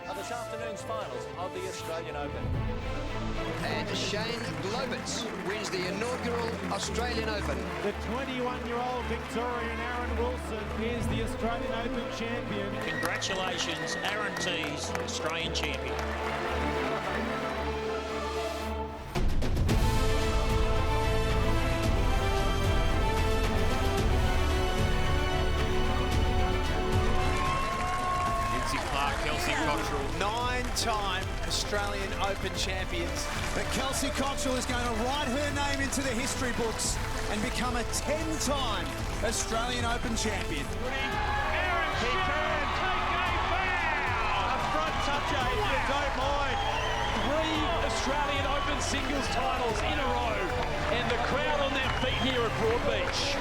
Are this afternoon's finals of the Australian Open. And Shane Globitz wins the inaugural Australian Open. The 21-year-old Victorian Aaron Wilson is the Australian Open champion. Congratulations, Aaron T's Australian champion. Nine-time Australian Open champions. But Kelsey Cottrell is going to write her name into the history books and become a 10-time Australian Open champion. Aaron can take a bow! A front toucher, if you don't mind. 3 Australian Open singles titles in a row. And the crowd on their feet here at Broadbeach.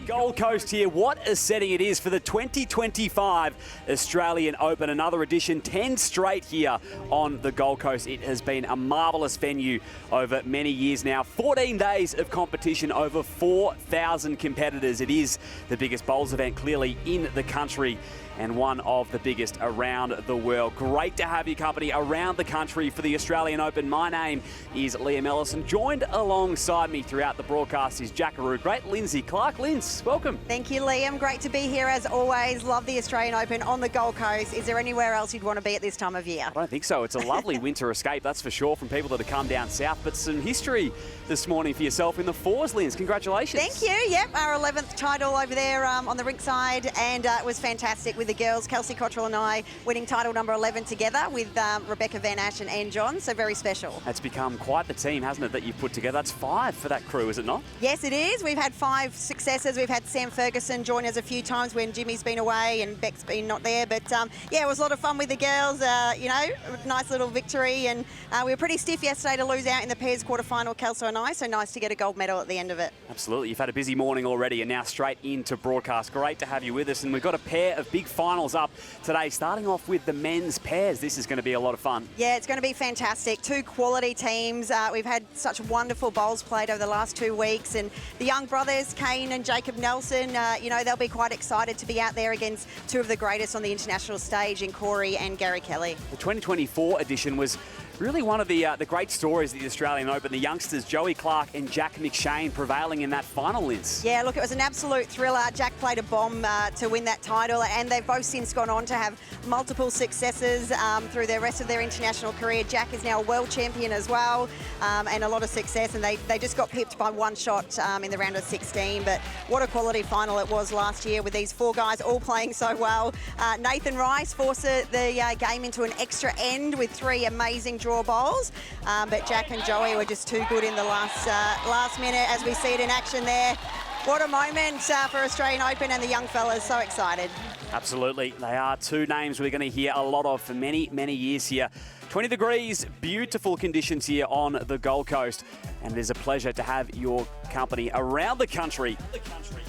Gold Coast here. What a setting it is for the 2025 Australian Open. Another edition, 10 straight here on the Gold Coast. It has been a marvellous venue over many years now. 14 days of competition, over 4,000 competitors. It is the biggest bowls event clearly in the country and one of the biggest around the world. Great to have your company around the country for the Australian Open. My name is Liam Ellison. Joined alongside me throughout the broadcast is Jackaroo great Lindsay Clark. Linz, welcome. Thank you, Liam. Great to be here as always. Love the Australian Open on the Gold Coast. Is there anywhere else you'd want to be at this time of year? I don't think so. It's a lovely winter escape, that's for sure, from people that have come down south. But some history this morning for yourself in the fours, Linz. Congratulations. Thank you. Yep, our 11th title over there on the RINKSIDE, and it was fantastic with the girls. Kelsey Cottrell and I winning title number 11 together with Rebecca Van Ash and Anne John, so very special. It's become quite the team, hasn't it, that you've put together? That's 5 for that crew, is it not? Yes, it is. We've had 5 successes. We've had Sam Ferguson join us a few times when Jimmy's been away and Beck's been not there. But yeah, it was a lot of fun with the girls. You know, nice little victory, and we were pretty stiff yesterday to lose out in the pairs quarterfinal, Kelso and I. So nice to get a gold medal at the end of it. Absolutely. You've had a busy morning already, and now straight into broadcast. Great to have you with us, and we've got a pair of big finals up today. Starting off with the men's pairs. This is going to be a lot of fun. Yeah, it's going to be fantastic. 2 quality teams. We've had such wonderful bowls played over the last 2 weeks, and the young brothers, Kane and Jacob Nelsen, you know, they'll be quite excited to be out there against 2 of the greatest on the international stage in Corey and Gary Kelly. The 2024 edition was really one of the great stories of the Australian Open. The youngsters, Joey Clark and Jack McShane, prevailing in that final, Linz. Yeah, look, it was an absolute thriller. Jack played a bomb to win that title, and they've both since gone on to have multiple successes through the rest of their international career. Jack is now a world champion as well, and a lot of success, and they just got pipped by 1 shot in the round of 16. But what a quality final it was last year with these 4 guys all playing so well. Nathan Rice forced the game into an extra end with 3 amazing draw bowls, but Jack and Joey were just too good in the last minute, as we see it in action there. What a moment for Australian Open, and the young fellas so excited. Absolutely. They are 2 names we're going to hear a lot of for many, many years here. 20 degrees, beautiful conditions here on the Gold Coast, and it is a pleasure to have your company around the country.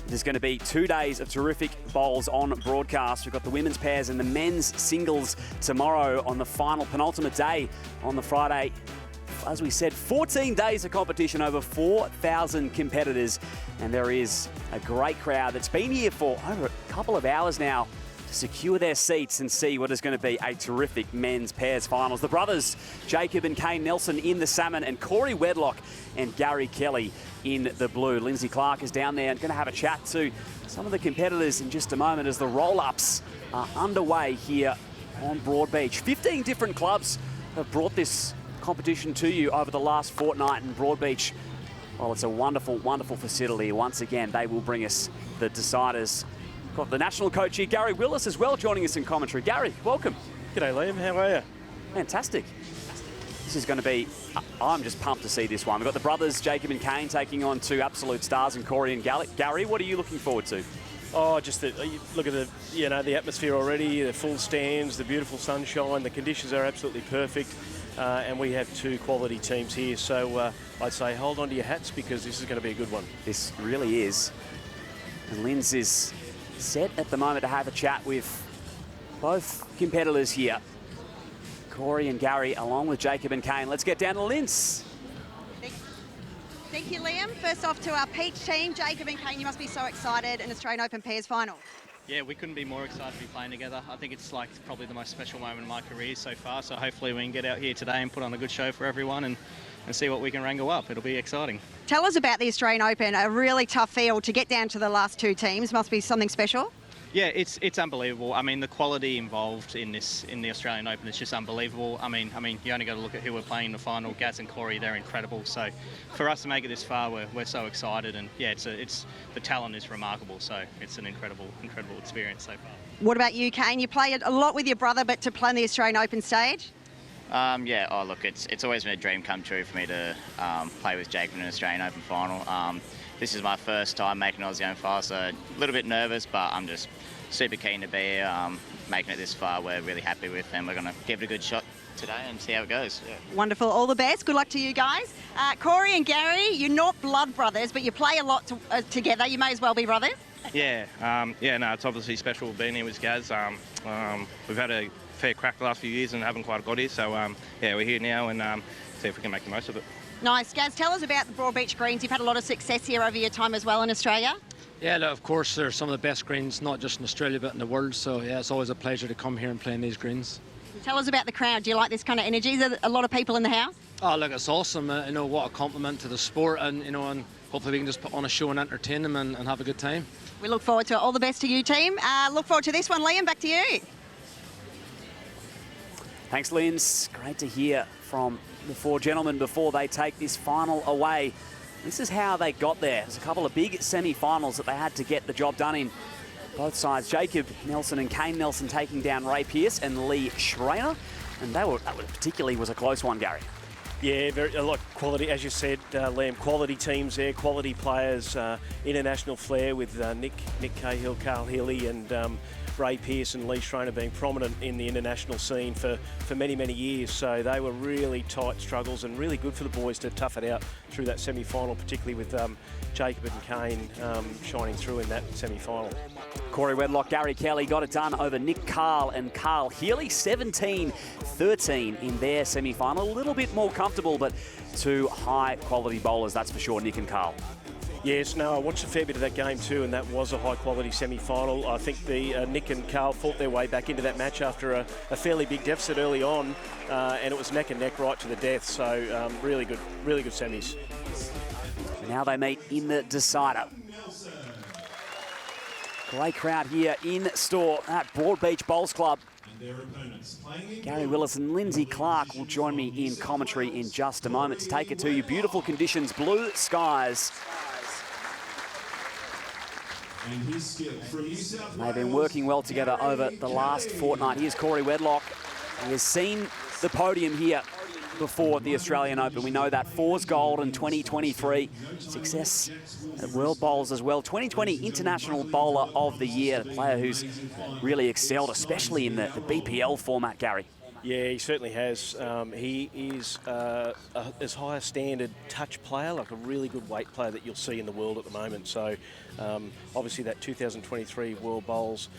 There's going to be 2 days of terrific bowls on broadcast. We've got the women's pairs and the men's singles tomorrow on the final penultimate day on the Friday. As we said, 14 days of competition, over 4,000 competitors, and there is a great crowd that's been here for over a couple of hours now to secure their seats and see what is going to be a terrific men's pairs finals. The brothers, Jacob and Kane Nelsen in the salmon, and Corey Wedlock and Gary Kelly in the blue. Lindsay Clark is down there and going to have a chat to some of the competitors in just a moment as the roll-ups are underway here on Broadbeach. 15 different clubs have brought this competition to you over the last fortnight in Broadbeach. Well, it's a wonderful, wonderful facility. Once again, they will bring us the deciders. Got the national coach here, Gary Willis, as well, joining us in commentary. Gary, welcome. G'day, Liam. How are you? Fantastic. This is going to be, I'm just pumped to see this one. We've got the brothers, Jacob and Kane, taking on 2 absolute stars in Corey and Gary. What are you looking forward to? Oh, just look at the atmosphere already, the full stands, the beautiful sunshine. The conditions are absolutely perfect, and we have 2 quality teams here. So I'd say hold on to your hats, because this is going to be a good one. This really is. And Linz is set at the moment to have a chat with both competitors here, Corey and Gary, along with Jacob and Kane. Let's get down to Linz. Thank you, Liam. First off to our Peach team, Jacob and Kane, you must be so excited in Australian Open Pairs final. Yeah, we couldn't be more excited to be playing together. I think it's like probably the most special moment in my career so far, so hopefully we can get out here today and put on a good show for everyone and see what we can wrangle up. It'll be exciting. Tell us about the Australian Open, a really tough field to get down to the last two teams. Must be something special. Yeah, it's unbelievable. I mean, the quality involved in the Australian Open is just unbelievable. I mean, you only got to look at who we're playing in the final. Gaz and Corey, they're incredible. So, for us to make it this far, we're so excited, and yeah, it's the talent is remarkable. So, it's an incredible experience so far. What about you, Kane? You play a lot with your brother, but to play on the Australian Open stage? Yeah. Oh, look, it's always been a dream come true for me to play with Jake in an Australian Open final. This is my first time making an Aussie Open final, so a little bit nervous, but I'm just super keen to be here. Making it this far, we're really happy with, and we're going to give it a good shot today and see how it goes. Yeah. Wonderful. All the best. Good luck to you guys. Corey and Gary, you're not blood brothers, but you play a lot together. You may as well be brothers. Yeah. No, it's obviously special being here with Gaz. We've had a fair crack the last few years and haven't quite got here, so yeah, we're here now and see if we can make the most of it. Nice. Gaz, tell us about the Broadbeach greens. You've had a lot of success here over your time as well in Australia. Yeah, look, of course, they're some of the best greens, not just in Australia, but in the world. So, yeah, it's always a pleasure to come here and play in these greens. Tell us about the crowd. Do you like this kind of energy? Is there a lot of people in the house? Oh, look, it's awesome. You know, what a compliment to the sport. And, you know, and hopefully we can just put on a show and entertain them and have a good time. We look forward to it. All the best to you, team. Look forward to this one. Liam, back to you. Thanks, Linz. Great to hear from the four gentlemen before they take this final away. This is how they got there. There's a couple of big semi-finals that they had to get the job done in. Both sides, Jacob Nelsen and Kane Nelsen taking down Ray Pearce and Lee Schreiner. And that particularly was a close one, Gary. Yeah, a lot of quality, as you said, Liam, quality teams there, quality players, international flair with Nick Cahill, Carl Healy and Ray Pearce and Lee Schreiner being prominent in the international scene for many, many years. So they were really tight struggles and really good for the boys to tough it out through that semi-final, particularly with Jacob and Kane shining through in that semi-final. Corey Wedlock, Gary Kelly got it done over Nick Carl and Carl Healy, 17-13 in their semi-final. A little bit more comfortable, but two high-quality bowlers, that's for sure, Nick and Carl. Yes, no, I watched a fair bit of that game too, and that was a high-quality semi-final. I think the Nick and Carl fought their way back into that match after a fairly big deficit early on, and it was neck and neck right to the death. So really good semis. Now they meet in the decider. Great crowd here in store at Broadbeach Bowls Club. Gary Willis and Lindsay Clark will join me in commentary in just a moment to take it to you. Beautiful conditions, blue skies. They've been working well together over the last fortnight. Here's Corey Wedlock. He has seen the podium here before the Australian Open. We know that. 4's gold in 2023. Success at World Bowls as well. 2020 International Bowler of the Year. A player who's really excelled, especially in the BPL format, Gary. Yeah, he certainly has. He is as high a standard touch player, like a really good weight player that you'll see in the world at the moment. So obviously that 2023 World Bowls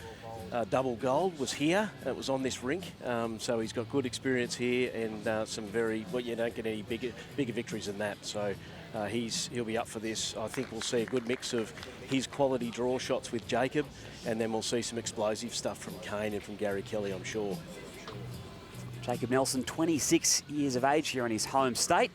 double gold was here. It was on this rink. So he's got good experience here and some very, well, you don't get any bigger victories than that. So he'll be up for this. I think we'll see a good mix of his quality draw shots with Jacob, and then we'll see some explosive stuff from Kane and from Gary Kelly, I'm sure. Jacob Nelsen, 26 years of age here in his home state.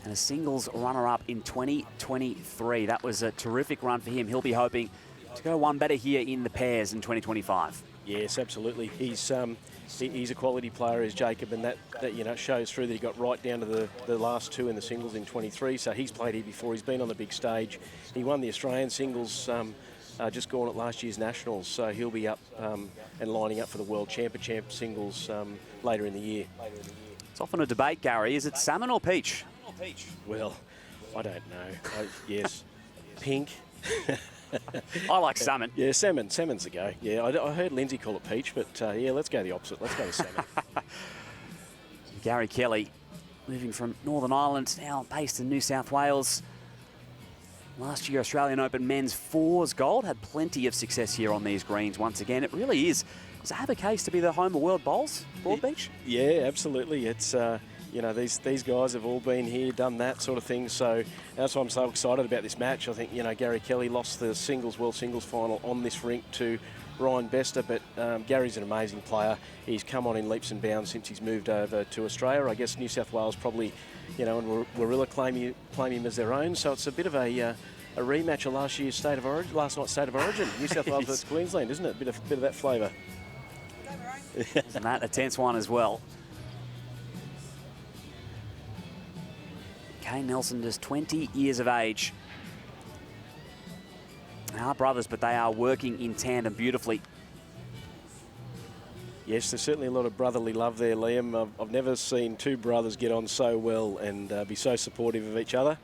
And a singles runner-up in 2023. That was a terrific run for him. He'll be hoping to go one better here in the pairs in 2025. Yes, absolutely. He's a quality player, is Jacob, and that you know shows through that he got right down to the last two in the singles in 23. So he's played here before. He's been on the big stage. He won the Australian singles just gone at last year's Nationals, so he'll be up and lining up for the World Championship singles later in the year. It's often a debate, Gary. Is it salmon or peach? Well, I don't know. Yes, pink. I like salmon. Yeah, salmon's a go. Yeah, I heard Lindsay call it peach, but yeah, let's go the opposite. Let's go to salmon. Gary Kelly, moving from Northern Ireland, now based in New South Wales. Last year, Australian Open men's 4's gold. Had plenty of success here on these greens once again. It really is. Does it have a case to be the home of World Bowls, Broadbeach? Yeah, absolutely. It's You know, these guys have all been here, done that sort of thing. So that's why I'm so excited about this match. I think, you know, Gary Kelly lost the World Singles final on this rink to Ryan Bester, but Gary's an amazing player. He's come on in leaps and bounds since he's moved over to Australia. I guess New South Wales probably, you know, and Warilla claim him as their own. So it's a bit of a rematch of last night's State of Origin. New South Wales versus Queensland, isn't it? A bit of that flavour. Isn't that a tense one as well? Kane Nelsen, just 20 years of age. They are brothers, but they are working in tandem beautifully. Yes, there's certainly a lot of brotherly love there, Liam. I've never seen two brothers get on so well and be so supportive of each other.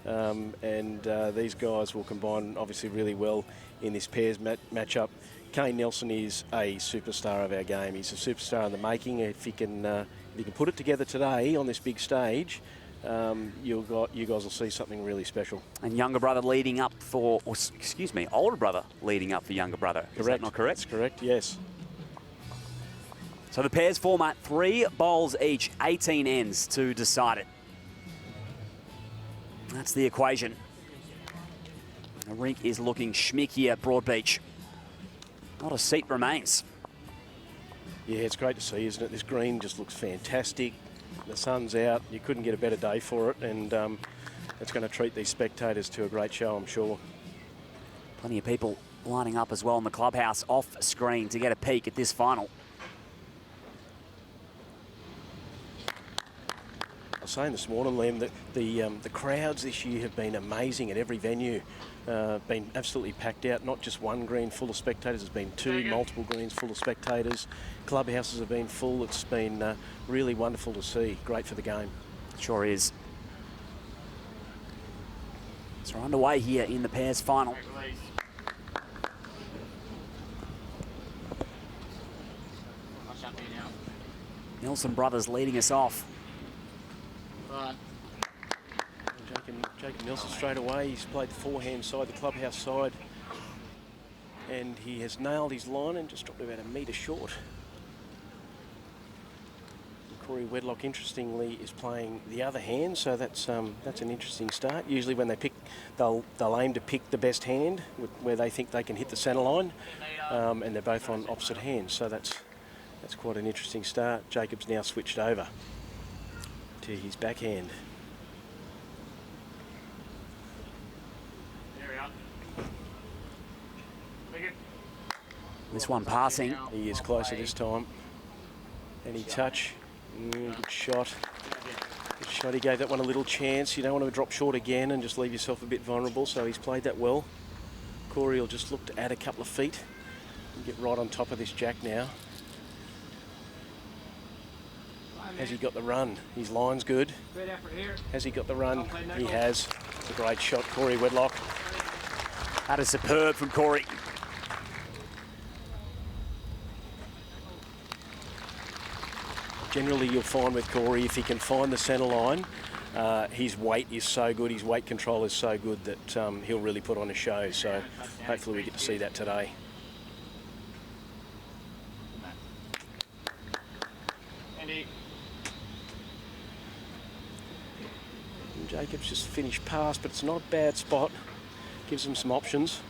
These guys will combine obviously really well in this pairs matchup. Kane Nelsen is a superstar of our game. He's a superstar in the making. If he can put it together today on this big stage, you guys will see something really special. And younger brother leading up for, older brother leading up for younger brother. Correct. Is that not correct? That's correct, yes. So the pairs format, 3 bowls each, 18 ends to decide it. That's the equation. The rink is looking schmicky at Broadbeach. Not a seat remains. Yeah, it's great to see, isn't it? This green just looks fantastic. The sun's out. You couldn't get a better day for it, and it's going to treat these spectators to a great show, I'm sure. Plenty of people lining up as well in the clubhouse off screen to get a peek at this final. I was saying this morning, Liam, that the crowds this year have been amazing at every venue. Been absolutely packed out. Not just one green full of spectators. There's been 2 multiple greens full of spectators. Clubhouses have been full. It's been really wonderful to see. Great for the game. Sure is. So we're underway here in the pairs final. Nelsen brothers leading us off. Jacob Nelsen straight away. He's played the forehand side, the clubhouse side, and he has nailed his line and just dropped about a metre short. And Corey Wedlock, interestingly, is playing the other hand, so that's an interesting start. Usually, when they pick, they'll aim to pick the best hand where they think they can hit the centre line, and they're both on opposite hands, so that's quite an interesting start. Jacob's now switched over to his backhand. This one passing. He is closer this time. Any touch. Good shot. Good shot. He gave that one a little chance. You don't want to drop short again and just leave yourself a bit vulnerable, so he's played that well. Corey will just look to add a couple of feet and get right on top of this jack now. Has he got the run? His line's good. Has he got the run? He has. It's a great shot, Corey Wedlock. That is superb from Corey. Generally, you'll find with Corey, if he can find the centre line, his weight is so good, his weight control is so good that he'll really put on a show. So hopefully we get to see that today. Jacobs just finished past, but it's not a bad spot. Gives him some options.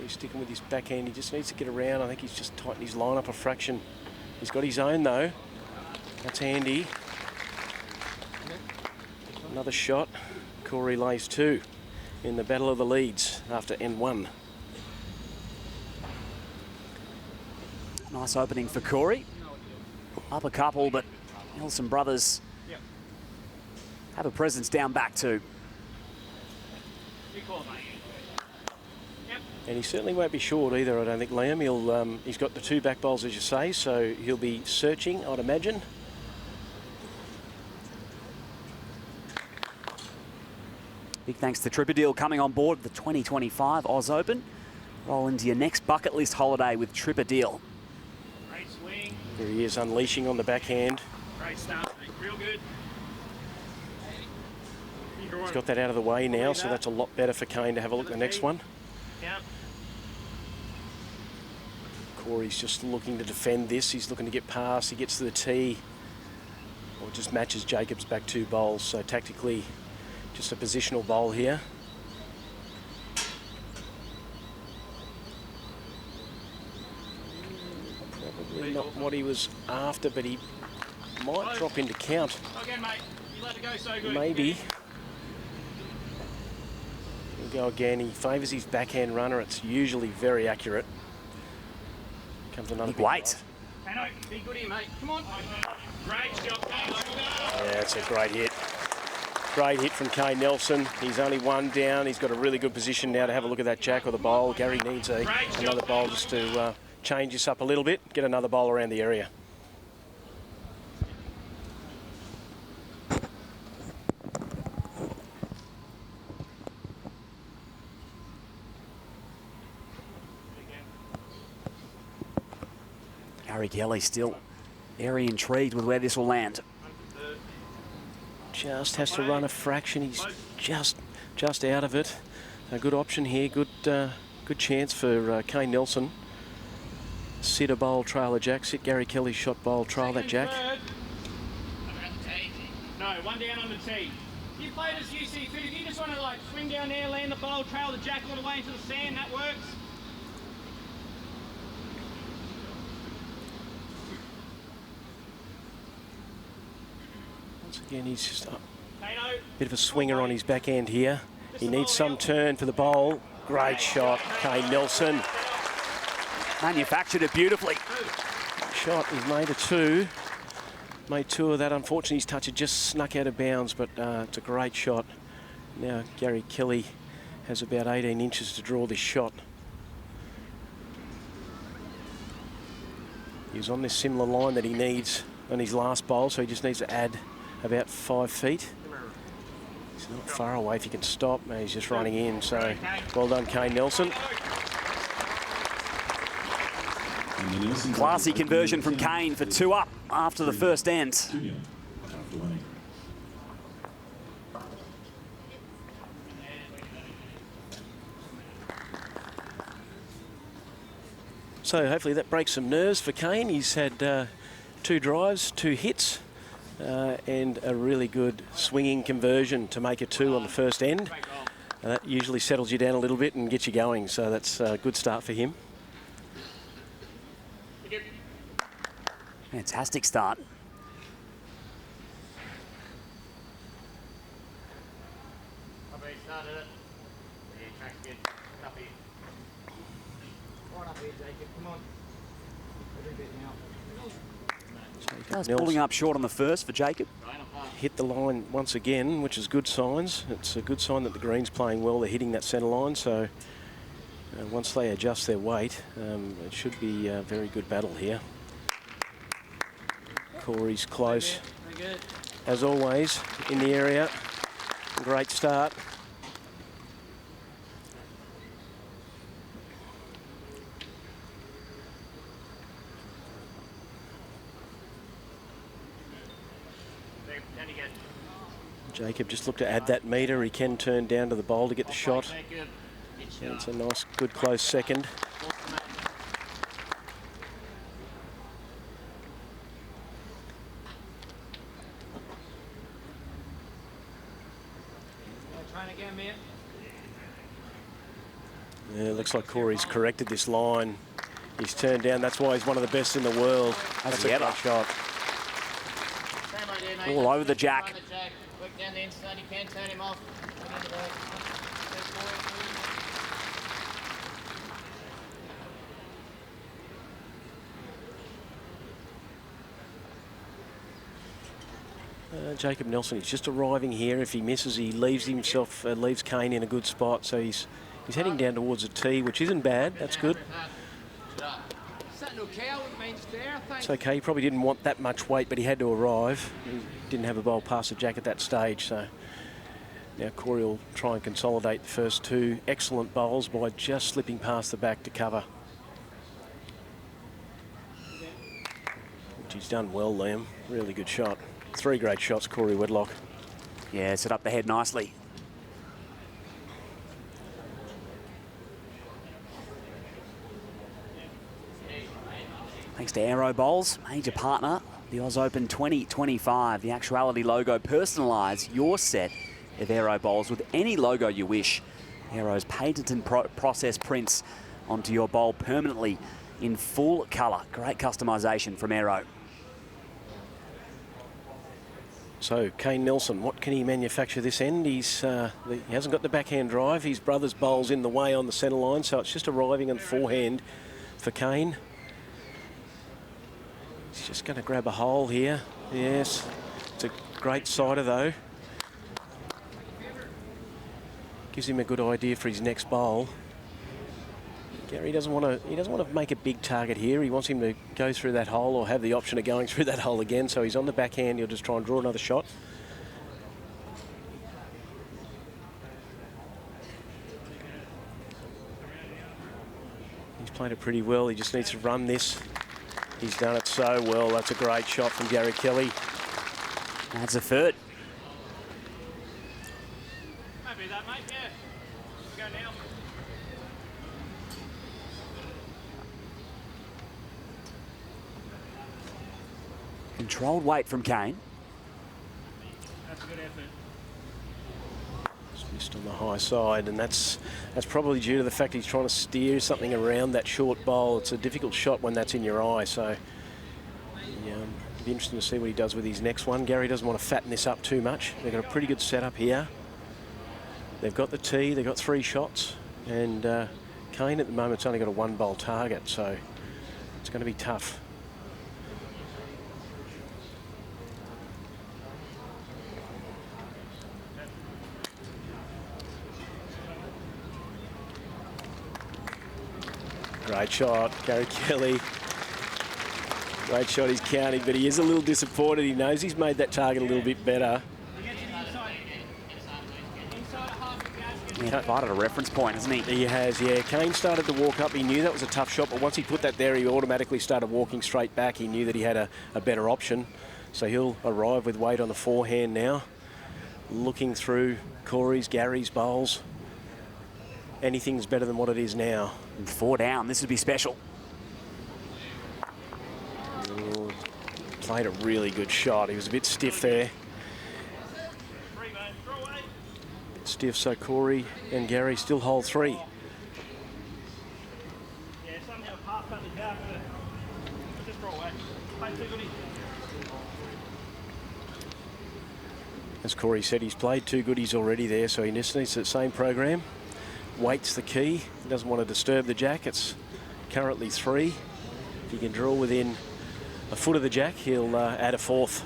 He's sticking with his backhand. He just needs to get around. I think he's just tightened his line up a fraction. He's got his own though. That's handy. Another shot. Corey lays 2 in the battle of the leads after end 1. Nice opening for Corey. Up a couple, but Nelsen brothers have a presence down back too. And he certainly won't be short either, I don't think, Liam. He's got the 2 back bowls, as you say, so he'll be searching, I'd imagine. Big thanks to Tripperdeal coming on board the 2025 Oz Open. Roll into your next bucket list holiday with Tripperdeal. There he is, unleashing on the backhand. Great start, mate. Real good. He's got that out of the way now, so that's a lot better for Kane to have a look at the next one. Corey's just looking to defend this. He's looking to get past. He gets to the tee, or just matches Jacob's back 2 bowls. So tactically, just a positional bowl here. Probably not what he was after, but he might drop into count. Again, mate. You let it go so good. Maybe. He'll go again. He favours his backhand runner. It's usually very accurate. Comes another big weight. Kane, be good here, mate. Come on. Great job, Kane. Yeah, it's a great hit. Great hit from Kane Nelsen. He's only 1 down. He's got a really good position now to have a look at that jack or the bowl. Gary needs another bowl just to change this up a little bit, get another bowl around the area. Gary Kelly still very intrigued with where this will land. Just has to run a fraction. He's just out of it. A good option here. Good chance for Kane Nelsen. Sit a bowl, trail a jack. Sit Gary Kelly's shot bowl, trail that jack. No, 1 down on the tee. You played as UC2. If you just want to like swing down there, land the bowl, trail the jack all the way into the sand, that works. Once again, he's just a bit of a swinger on his backhand here. He needs some turn for the bowl. Great shot, Kane Nelsen. Manufactured it beautifully. Shot, he's made a 2. Made 2 of that. Unfortunately, his touch had just snuck out of bounds, but it's a great shot. Now Gary Kelly has about 18 inches to draw this shot. He's on this similar line that he needs on his last bowl, so he just needs to add about 5 feet. He's not far away if he can stop. No, he's just running in, so well done, Kane Nelsen. Classy conversion from Kane for 2 up after the first end. So hopefully that breaks some nerves for Kane. He's had 2 drives, 2 hits, and a really good swinging conversion to make a 2 on the first end. That usually settles you down a little bit and gets you going, so that's a good start for him. Fantastic start. Just pulling up short on the first for Jacob. Hit the line once again, which is good signs. It's a good sign that the green's playing well. They're hitting that centre line, so once they adjust their weight, it should be a very good battle here. Corey's close, as always, in the area. Great start. Jacob just looked to add that metre. He can turn down to the bowl to get the shot. It's a nice, good, close second. Yeah, looks like Corey's corrected this line. He's turned down. That's why he's one of the best in the world. That's a great shot. All over the jack. Work down the inside, you can turn him off. Jacob Nelsen, he's just arriving here. If he misses, he leaves himself, leaves Kane in a good spot. So he's heading down towards a tee, which isn't bad. That's good. It's okay. He probably didn't want that much weight, but he had to arrive. He didn't have a bowl past the jack at that stage. So now Corey will try and consolidate the first 2 excellent bowls by just slipping past the back to cover. Which he's done well, Liam. Really good shot. 3 great shots, Corey Wedlock. Yeah, set up the head nicely. thanks to Aero Bowls, major partner, the Oz Open 2025. The Actuality logo, personalise your set of Aero Bowls with any logo you wish. Aero's patented process prints onto your bowl permanently in full colour. Great customisation from Aero. So, Kane Nelsen, what can he manufacture this end? He hasn't got the backhand drive. His brother's bowl's in the way on the centre line, so it's just arriving on the forehand for Kane. He's just going to grab a hole here. Yes, it's a great sider though. Gives him a good idea for his next bowl. Gary doesn't want to make a big target here. He wants him to go through that hole or have the option of going through that hole again. So he's on the backhand. He'll just try and draw another shot. He's played it pretty well. He just needs to run this. He's done it so well. That's a great shot from Gary Kelly. That's a third. Happy with that, mate? Yeah. Go now. Controlled weight from Kane. That's a good effort. Just missed on the high side, and that's probably due to the fact he's trying to steer something around that short bowl. It's a difficult shot when that's in your eye, so it'll be interesting to see what he does with his next one. Gary doesn't want to fatten this up too much. They've got a pretty good setup here. They've got the tee, they've got 3 shots, and Kane at the moment's only got a 1-bowl target, so it's going to be tough. Great shot, Gary Kelly. Great shot, he's counting, but he is a little disappointed. He knows he's made that target a little bit better. He's provided a reference point, hasn't he? He has, yeah. Kane started to walk up. He knew that was a tough shot, but once he put that there, he automatically started walking straight back. He knew that he had a better option. So he'll arrive with weight on the forehand now. Looking through Corey's, Gary's bowls. Anything's better than what it is now. 4 down, this would be special. Ooh, played a really good shot. He was a bit stiff there. Stiff, so Corey and Gary still hold 3. Yeah, somehow pass back the gap. Just draw away. Play 2 goodies. As Corey said, he's played 2 goodies already there, so he just needs the same program. Weight's the key. He doesn't want to disturb the jack. It's currently 3. If he can draw within a foot of the jack, he'll add a 4th.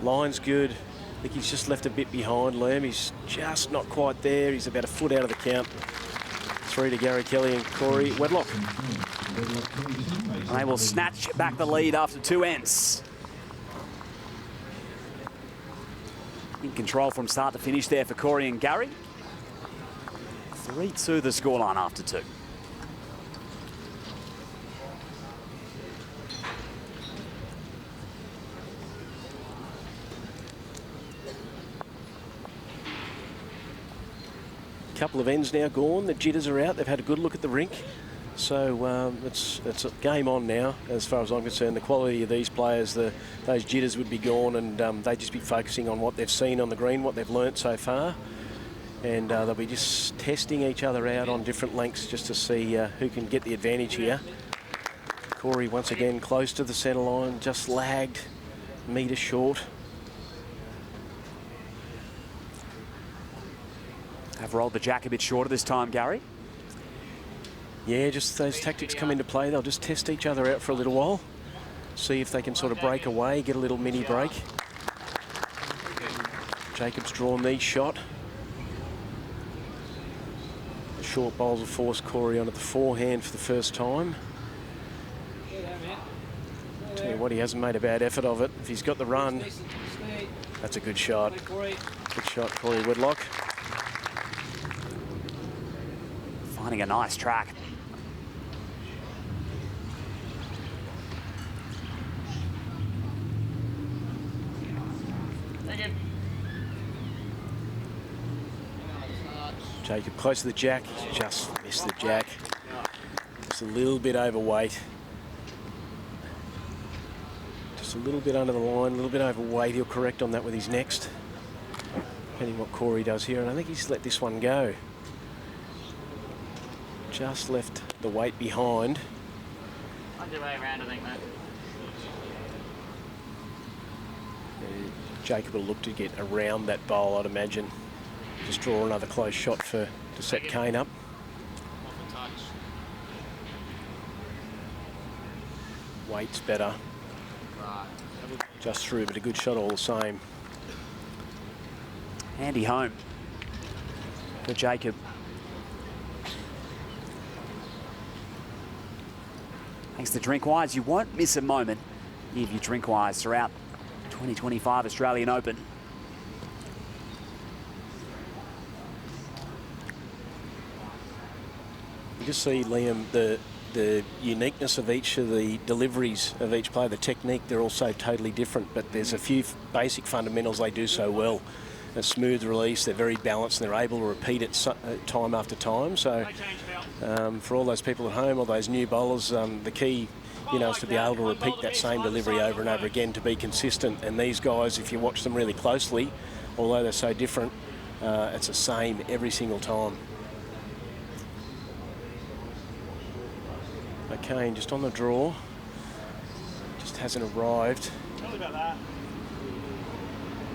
Line's good. I think he's just left a bit behind Lerm. He's just not quite there. He's about a foot out of the count. 3 to Gary Kelly and Corey Wedlock. And they will snatch back the lead after 2 ends. In control from start to finish there for Corey and Gary. 3-2 the scoreline after 2. Couple of ends now gone. The jitters are out. They've had a good look at the rink. So it's a game on now, as far as I'm concerned. The quality of these players, those jitters would be gone, and they'd just be focusing on what they've seen on the green, what they've learnt so far. And they'll be just testing each other out on different lengths just to see who can get the advantage here. Corey once again close to the centre line, just lagged, metre short. Have rolled the jack a bit shorter this time, Gary. Yeah, just those tactics come into play. They'll just test each other out for a little while, see if they can sort of break away, get a little mini break. Jacob's drawn the shot. The short bowls will force Corey onto the forehand for the first time. Tell you what, he hasn't made a bad effort of it. If he's got the run, that's a good shot. Good shot, Corey Wedlock. Finding a nice track. Jacob close to the jack, just missed the jack. Just a little bit overweight. Just a little bit under the line, a little bit overweight. He'll correct on that with his next. Depending what Corey does here, and I think he's let this one go. Just left the weight behind. Underway around, I think, mate. Jacob will look to get around that bowl, I'd imagine. Just draw another close shot to set Kane up. Weight's better. Just through, but a good shot all the same. Handy home for Jacob. Thanks to Drinkwise, you won't miss a moment if you Drinkwise throughout 2025 Australian Open. You just see, Liam, the uniqueness of each of the deliveries of each player, the technique, they're all so totally different, but there's a few basic fundamentals they do so well. A smooth release, they're very balanced, and they're able to repeat it time after time. So for all those people at home, all those new bowlers, the key, is to be able to repeat that same delivery over and over again to be consistent. And these guys, if you watch them really closely, although they're so different, it's the same every single time. Kane just on the draw, just hasn't arrived.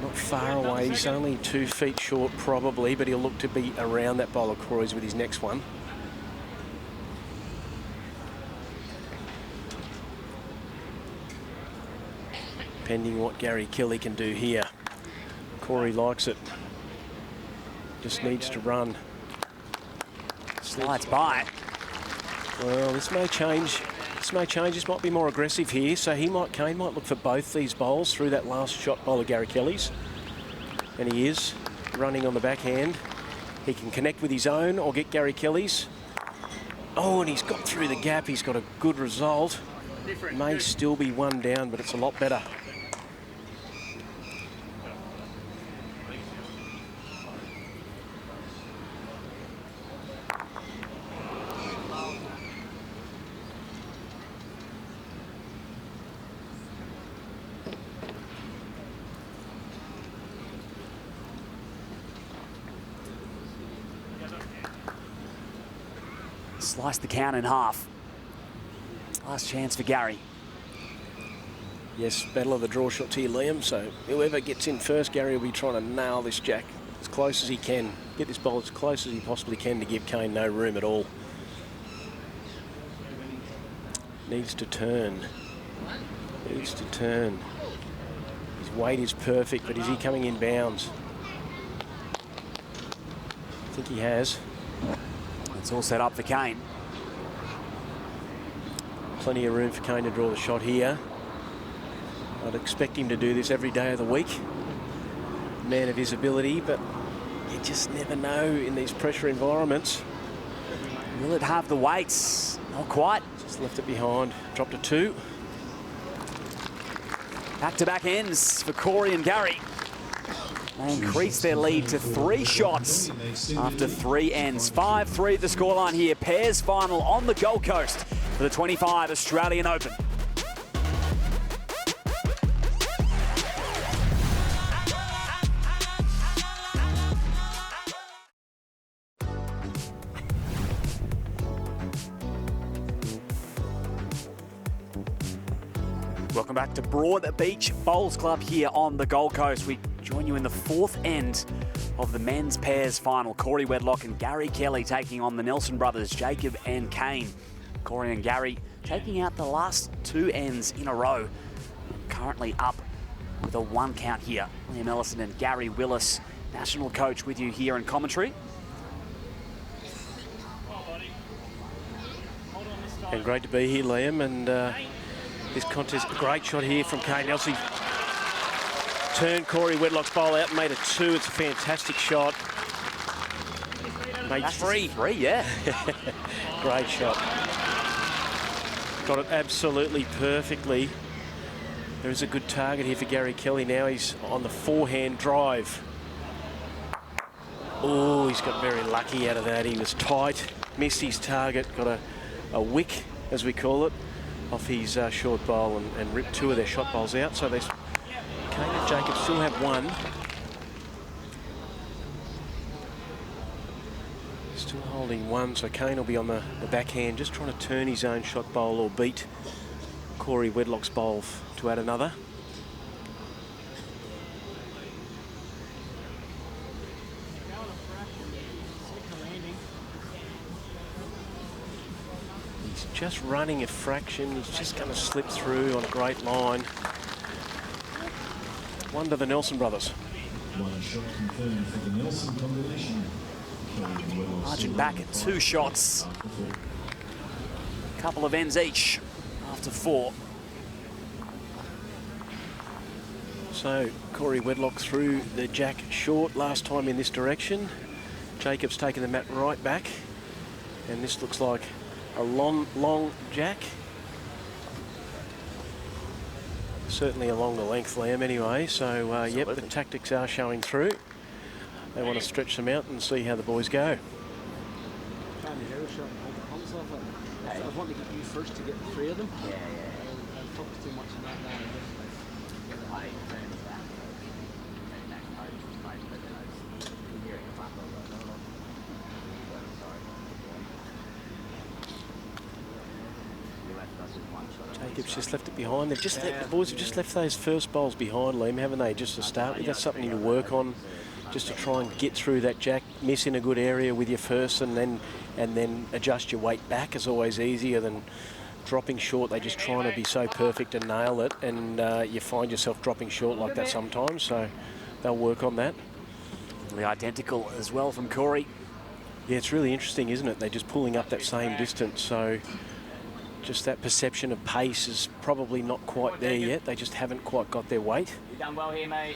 Not far away, he's only 2 feet short probably, but he'll look to be around that bowl of Corey's with his next one. Pending what Gary Kelly can do here. Corey likes it. Just needs to run. Slides by. Well, this may change. This might be more aggressive here. So Kane might look for both these bowls through that last shot bowl of Gary Kelly's. And he is running on the backhand. He can connect with his own or get Gary Kelly's. Oh, and he's got through the gap. He's got a good result. May still be one down, but it's a lot better. Slice the count in half. Last chance for Gary. Yes, battle of the draw shots here, Liam. So whoever gets in first, Gary will be trying to nail this jack as close as he can. Get this ball as close as he possibly can to give Kane no room at all. Needs to turn. Needs to turn. His weight is perfect, but is he coming in bounds? I think he has. It's all set up for Kane. Plenty of room for Kane to draw the shot here. I'd expect him to do this every day of the week. Man of his ability, but you just never know in these pressure environments. Will it have the weights? Not quite. Just left it behind. Dropped to 2. Back-to-back ends for Corey and Gary. They increase their lead to 3 shots after 3 ends. 5-3 the scoreline here. Pairs final on the Gold Coast for the 25 Australian Open. Welcome back to Broadbeach Bowls Club here on the Gold Coast. We join you in the 4th end of the men's pairs final. Corey Wedlock and Gary Kelly taking on the Nelsen brothers, Jacob and Kane. Corey and Gary taking out the last 2 ends in a row. Currently up with a 1 count here. Liam Ellison and Gary Willis, national coach, with you here in commentary. And great to be here, Liam. And this contest, a great shot here from Kane Nelsen. Turned Corey Wedlock's bowl out, made it 2. It's a fantastic shot. Made 3. 3, yeah. Great shot. Got it absolutely perfectly. There is a good target here for Gary Kelly now. He's on the forehand drive. Oh, he's got very lucky out of that. He was tight, missed his target, got a wick, as we call it. off his short bowl and ripped 2 of their shot bowls out. So Kane and Jacob still have 1. Still holding 1, so Kane will be on the backhand, just trying to turn his own shot bowl or beat Corey Wedlock's bowl to add another. He's just running a fraction. He's just going to slip through on a great line. One to the Nelsen brothers. One shot confirmed for the Nelsen combination. Margin back at 2 shots. Couple of ends each after 4. So Corey Wedlock threw the jack short last time in this direction. Jacob's taken the mat right back. And this looks like a long jack. Certainly along the length, Liam, anyway. So, yep, the tactics are showing through. They want to stretch them out and see how the boys go. I was wanting to get you first to get 3 of them. I focused too much on that now. Jacob's just left it behind. They've just the boys have just left those first bowls behind, Liam, haven't they? Just to start with. That's something you work on, just to try and get through that jack. Miss in a good area with your first, and then adjust your weight back is always easier than dropping short. They just trying to be so perfect and nail it, and you find yourself dropping short like that sometimes. So they'll work on that. Really identical as well from Corey. Yeah, it's really interesting, isn't it? They're just pulling up that same distance. So just that perception of pace is probably not quite there yet. They just haven't quite got their weight. You've done well here, mate.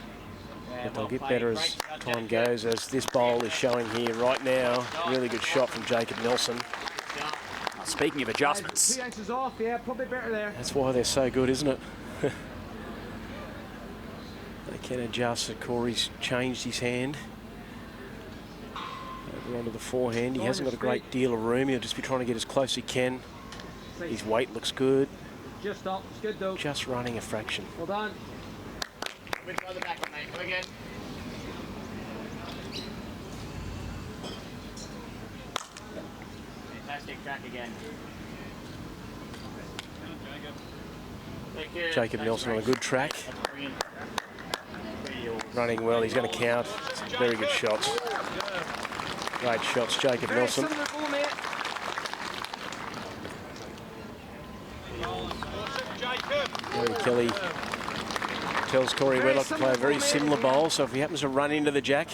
But they'll get better as time goes, as this bowl is showing here right now. Really good shot from Jacob Nelsen. Speaking of adjustments. 2 ounces off, yeah, probably better there. That's why they're so good, isn't it? They can adjust. Corey's changed his hand. Over onto the forehand. He hasn't got a great deal of room. He'll just be trying to get as close as he can. His weight looks good. Just up, it's good though. Just running a fraction. Well done. With the back on, mate. Go again. Fantastic track again. Jacob Nelsen on a good track. Running well, he's going to count. Very good shots. Great shots, Jacob Nelsen. Gary Kelly tells Corey Wedlock to play a very similar bowl, so if he happens to run into the jack,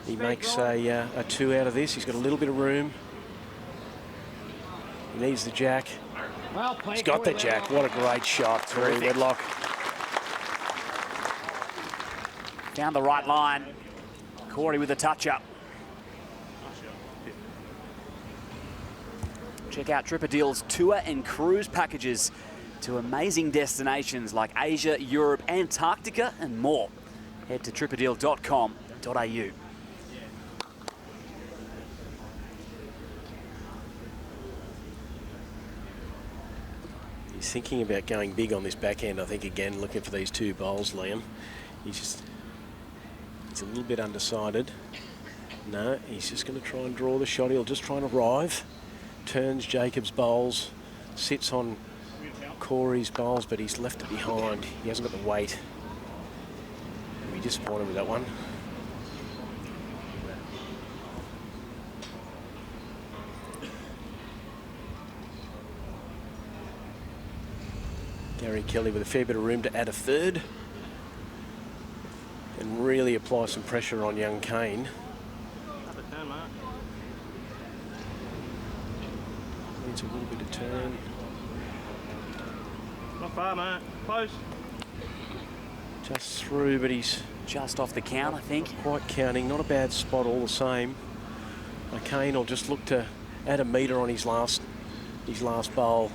he makes a 2 out of this. He's got a little bit of room. He needs the jack. He's got the jack. What a great shot, Corey Wedlock. Down the right line. Corey with a touch-up. Check out Tripadil's tour and cruise packages to amazing destinations like Asia, Europe, Antarctica, and more. Head to tripadil.com.au. He's thinking about going big on this backhand, I think, again, looking for these 2 bowls, Liam. He's a little bit undecided. No, he's just going to try and draw the shot. He'll just try and arrive. Turns Jacob's bowls, sits on Corey's bowls, but he's left it behind. He hasn't got the weight. He'll be disappointed with that one. Gary Kelly with a fair bit of room to add a 3rd and really apply some pressure on young Kane. Needs a little bit of turn. Not far, mate. Close. Just through, but he's just off the count, I think. Quite counting. Not a bad spot all the same. Kane will just look to add a metre on his last bowl.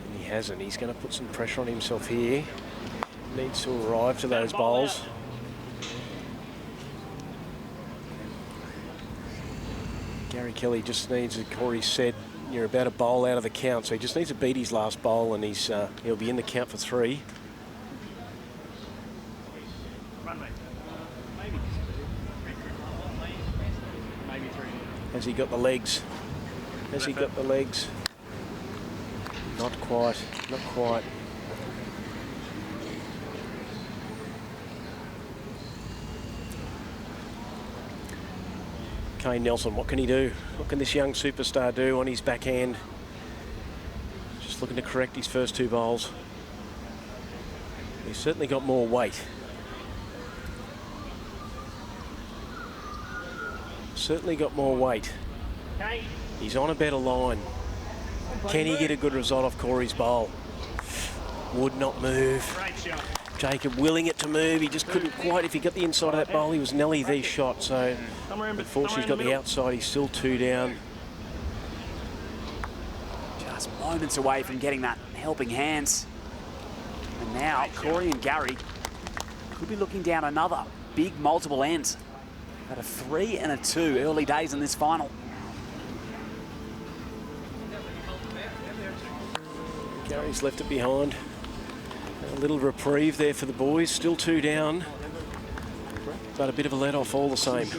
And he hasn't. He's going to put some pressure on himself here. Needs to arrive to those bowls. Gary Kelly just needs, as Corey said, you're about a bowl out of the count, so he just needs to beat his last bowl, and he'll be in the count for 3. Has he got the legs? Has he got the legs? Not quite, not quite. Kane Nelsen, what can he do? What can this young superstar do on his backhand? Just looking to correct his first 2 bowls. He's certainly got more weight. Certainly got more weight. He's on a better line. Can he get a good result off Corey's bowl? Would not move. Jacob willing it to move. He just couldn't quite. If he got the inside of that bowl, he was nearly the shot. So unfortunately, he's got the outside. He's still 2 down. Just moments away from getting that helping hands. And now Corey and Gary could be looking down another big multiple end. At a 3 and a 2 early days in this final. Gary's left it behind. A little reprieve there for the boys. Still 2 down. But a bit of a let-off all the same.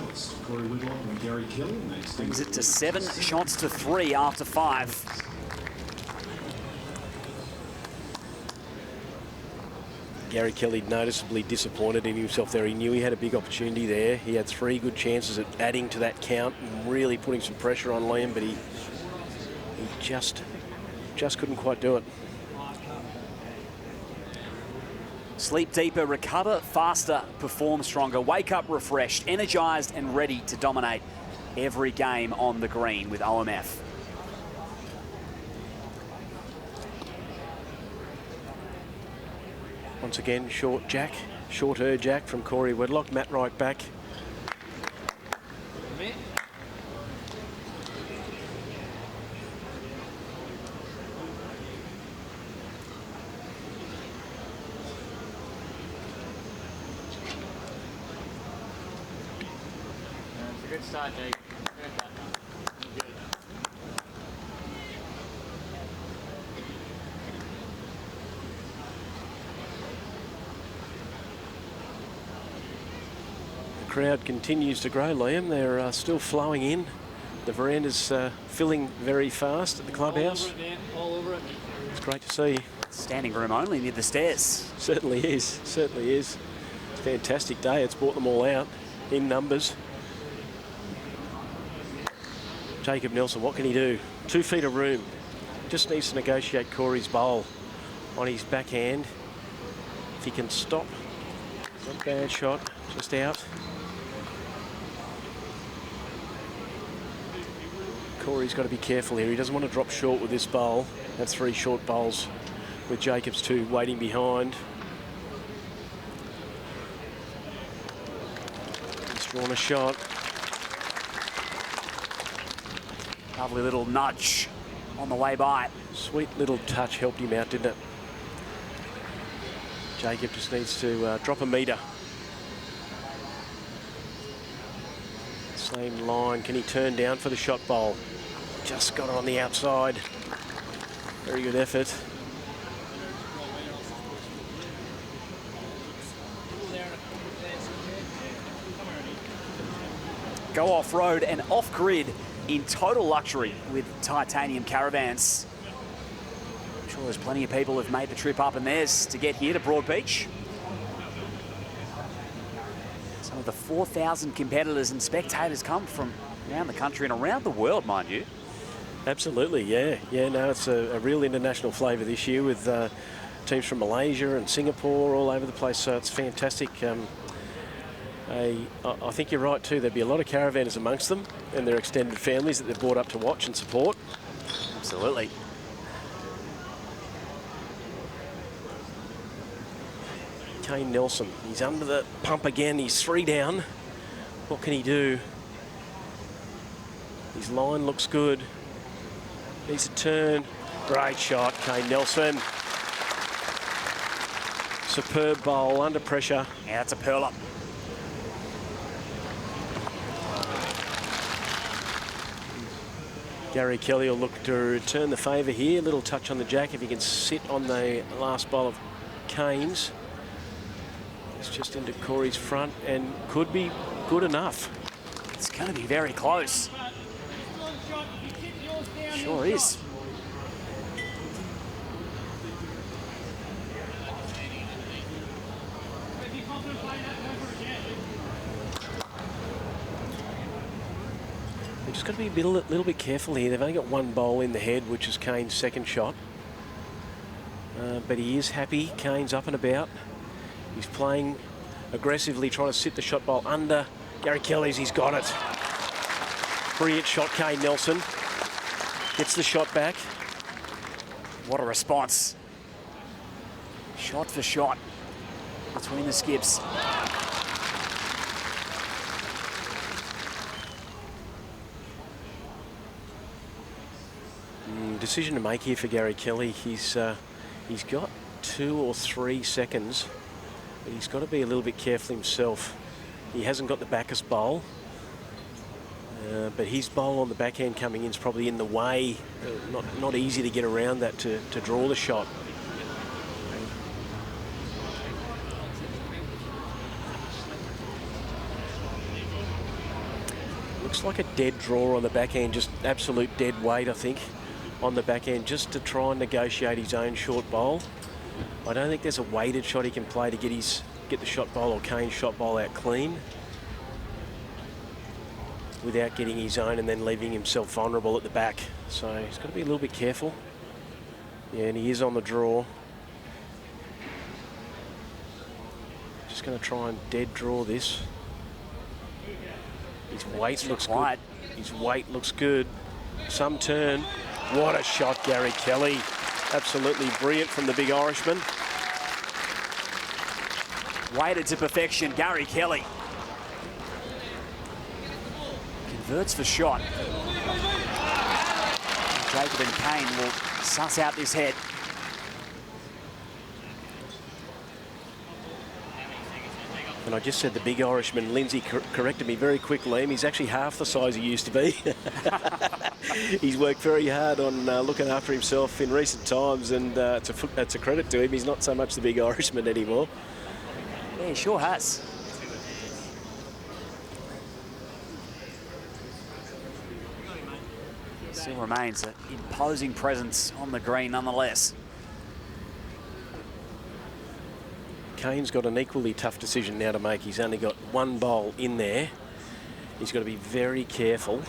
Brings it to 7 shots to 3 after 5. Gary Kelly noticeably disappointed in himself there. He knew he had a big opportunity there. He had 3 good chances at adding to that count and really putting some pressure on Liam, but he just couldn't quite do it. Sleep deeper, recover faster, perform stronger. Wake up refreshed, energised and ready to dominate every game on the green with OMF. Once again, shorter Jack from Corey Wedlock. Matt right back. It's a good start, Jake. The crowd continues to grow, Liam. They're still flowing in. The veranda's filling very fast at the clubhouse. All over it. It's great to see. Standing room only near the stairs. Certainly is. Certainly is. It's a fantastic day. It's brought them all out in numbers. Jacob Nelsen, what can he do? 2 feet of room. Just needs to negotiate Corey's bowl on his backhand. If he can stop. Not a bad shot. Just out. Corey's got to be careful here. He doesn't want to drop short with this bowl. That's 3 short bowls with Jacob's 2 waiting behind. He's drawn a shot. Lovely little nudge on the way by. Sweet little touch helped him out, didn't it? Jacob just needs to drop a metre. Same line. Can he turn down for the shot bowl? Just got it on the outside. Very good effort. Go off-road and off-grid in total luxury with titanium caravans. I'm sure there's plenty of people who've made the trip up in theirs to get here to Broadbeach. Some of the 4,000 competitors and spectators come from around the country and around the world, mind you. Absolutely, yeah. Yeah, no, it's a real international flavour this year with teams from Malaysia and Singapore all over the place, so it's fantastic. I think you're right too. There'd be a lot of caravanners amongst them and their extended families that they've brought up to watch and support. Absolutely. Kane Nelsen, he's under the pump again. He's 3 down. What can he do? His line looks good. Needs a turn. Great shot, Kane Nelsen. Superb bowl under pressure. Yeah, that's a pearler. Gary Kelly will look to return the favour here. Little touch on the jack if he can sit on the last bowl of Kane's. It's just into Corey's front and could be good enough. It's going to be very close. Sure is. They've just got to be a little bit careful here. They've only got one bowl in the head, which is Kane's second shot. But he is happy. Kane's up and about. He's playing aggressively, trying to sit the shot bowl under. Gary Kelly's, he's got it. Brilliant shot, Kane Nelsen. Gets the shot back. What a response. Shot for shot between the skips. Decision to make here for Gary Kelly. He's got 2 or 3 seconds, but he's got to be a little bit careful himself. He hasn't got the backest bowl, but his bowl on the backhand coming in is probably in the way. Not easy to get around that to draw the shot. Looks like a dead draw on the backhand, just absolute dead weight, I think, on the backhand, just to try and negotiate his own short bowl. I don't think there's a weighted shot he can play to get the shot bowl or Kane's shot bowl out clean without getting his own and then leaving himself vulnerable at the back. So he's got to be a little bit careful. Yeah, and he is on the draw. Just going to try and dead draw this. His weight looks good. His weight looks good. Some turn. What a shot, Gary Kelly. Absolutely brilliant from the big Irishman. Weighted to perfection, Gary Kelly. Converts for shot. Jacob and Kane will suss out this head. And I just said the big Irishman. Lindsay corrected me very quick, Liam. He's actually half the size he used to be. He's worked very hard on looking after himself in recent times, and it's a credit to him. He's not so much the big Irishman anymore. Yeah, he sure has. Still remains an imposing presence on the green nonetheless. Kane's got an equally tough decision now to make. He's only got one bowl in there. He's got to be very careful.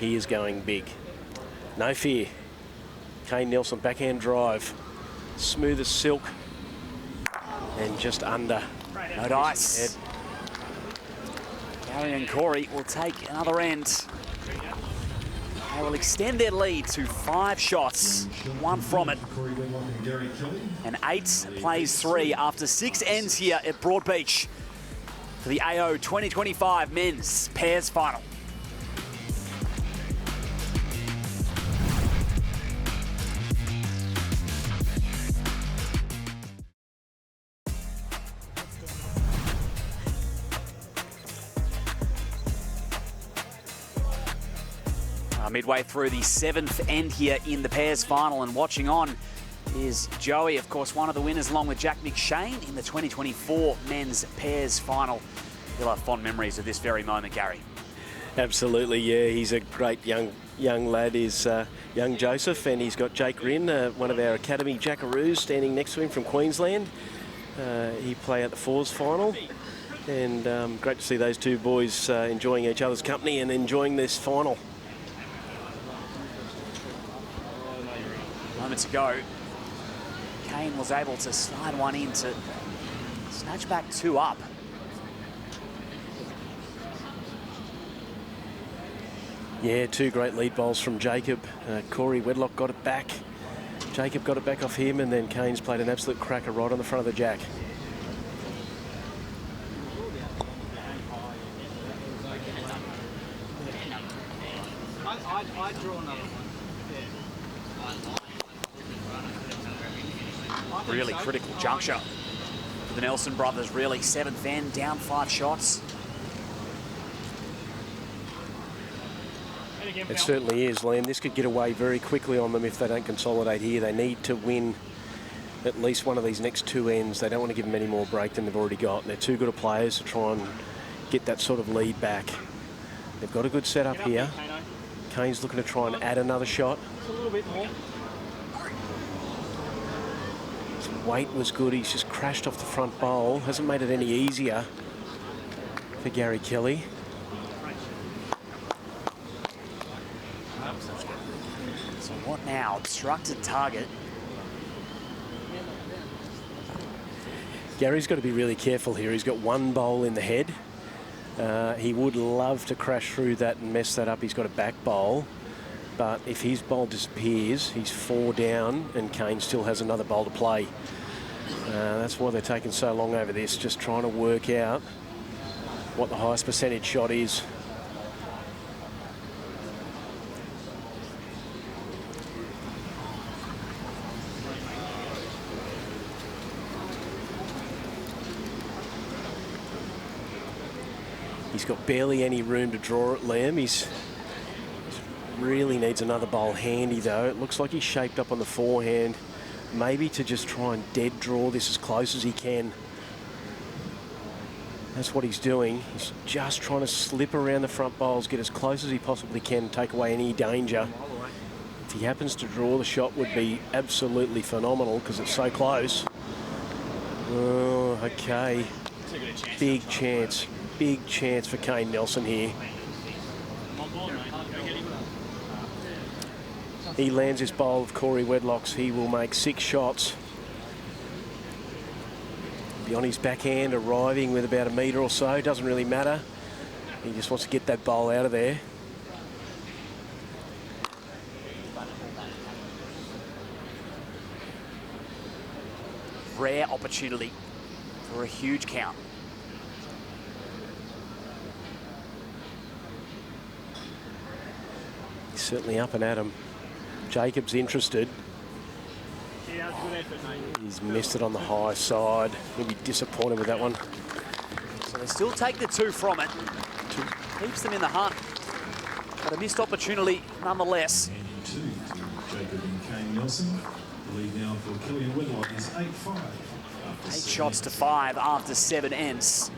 He is going big. No fear. Kane Nelsen, backhand drive. Smooth as silk. And just under. No dice. Gary and Corey will take another end. They will extend their lead to 5 shots, 1 from it. And 8 plays 3 after 6 ends here at Broadbeach for the AO 2025 Men's Pairs Final. Midway through the 7th end here in the pairs final, and watching on is Joey, of course, one of the winners along with Jack McShane in the 2024 men's pairs final. You'll have fond memories of this very moment, Gary. Absolutely, yeah. He's a great young lad, is young Joseph, and he's got Jake Rinn, one of our academy jackaroos, standing next to him from Queensland. He played at the fours final, and great to see those two boys enjoying each other's company and enjoying this final. Moments ago, Kane was able to slide one in to snatch back 2 up. Yeah, 2 great lead bowls from Jacob. Corey Wedlock got it back. Jacob got it back off him, and then Kane's played an absolute cracker right on the front of the jack. I'd draw another one. Really critical juncture for the Nelsen brothers, really. 7th end, down 5 shots. It certainly is, Liam. This could get away very quickly on them if they don't consolidate here. They need to win at least one of these next two ends. They don't want to give them any more break than they've already got. And they're too good a players to try and get that sort of lead back. They've got a good setup here. Kane's looking to try and add another shot. Just a little bit more. His weight was good. He's just crashed off the front bowl. Hasn't made it any easier for Gary Kelly. So what now? Obstructed target. Gary's got to be really careful here. He's got one bowl in the head. He would love to crash through that and mess that up. He's got a back bowl. But if his bowl disappears, he's 4 down and Kane still has another bowl to play. That's why they're taking so long over this, just trying to work out what the highest percentage shot is. He's got barely any room to draw at Liam. He's really needs another bowl handy though. It looks like he's shaped up on the forehand, maybe to just try and dead draw this as close as he can. That's what he's doing. He's just trying to slip around the front bowls, get as close as he possibly can, take away any danger. If he happens to draw, the shot would be absolutely phenomenal because it's so close. Oh, okay. Big chance. Big chance for Kane Nelsen here. He lands his bowl of Corey Wedlock's. He will make 6 shots. Be on his backhand, arriving with about a metre or so. Doesn't really matter. He just wants to get that bowl out of there. Rare opportunity for a huge count. He's certainly up and at him. Jacob's interested. He's missed it on the high side. He'll be disappointed with that one. So they still take the 2 from it. Keeps them in the hunt. But a missed opportunity nonetheless. 2 Jacob and Kane Nelsen. The lead now for Kelly and Wedlock is 8-5. 8 shots to 5 after 7 ends.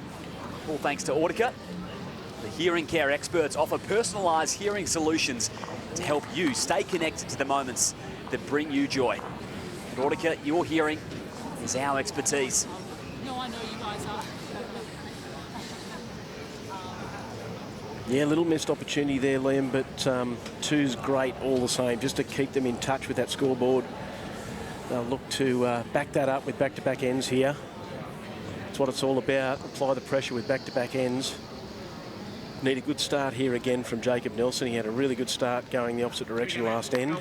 All thanks to Audica. The hearing care experts offer personalised hearing solutions to help you stay connected to the moments that bring you joy. At Audica, your hearing is our expertise. No, I know you guys are. Yeah, a little missed opportunity there, Liam, but 2's great all the same, just to keep them in touch with that scoreboard. They'll look to back that up with back-to-back ends here. That's what it's all about, apply the pressure with back-to-back ends. Need a good start here again from Jacob Nelsen. He had a really good start going the opposite direction last end.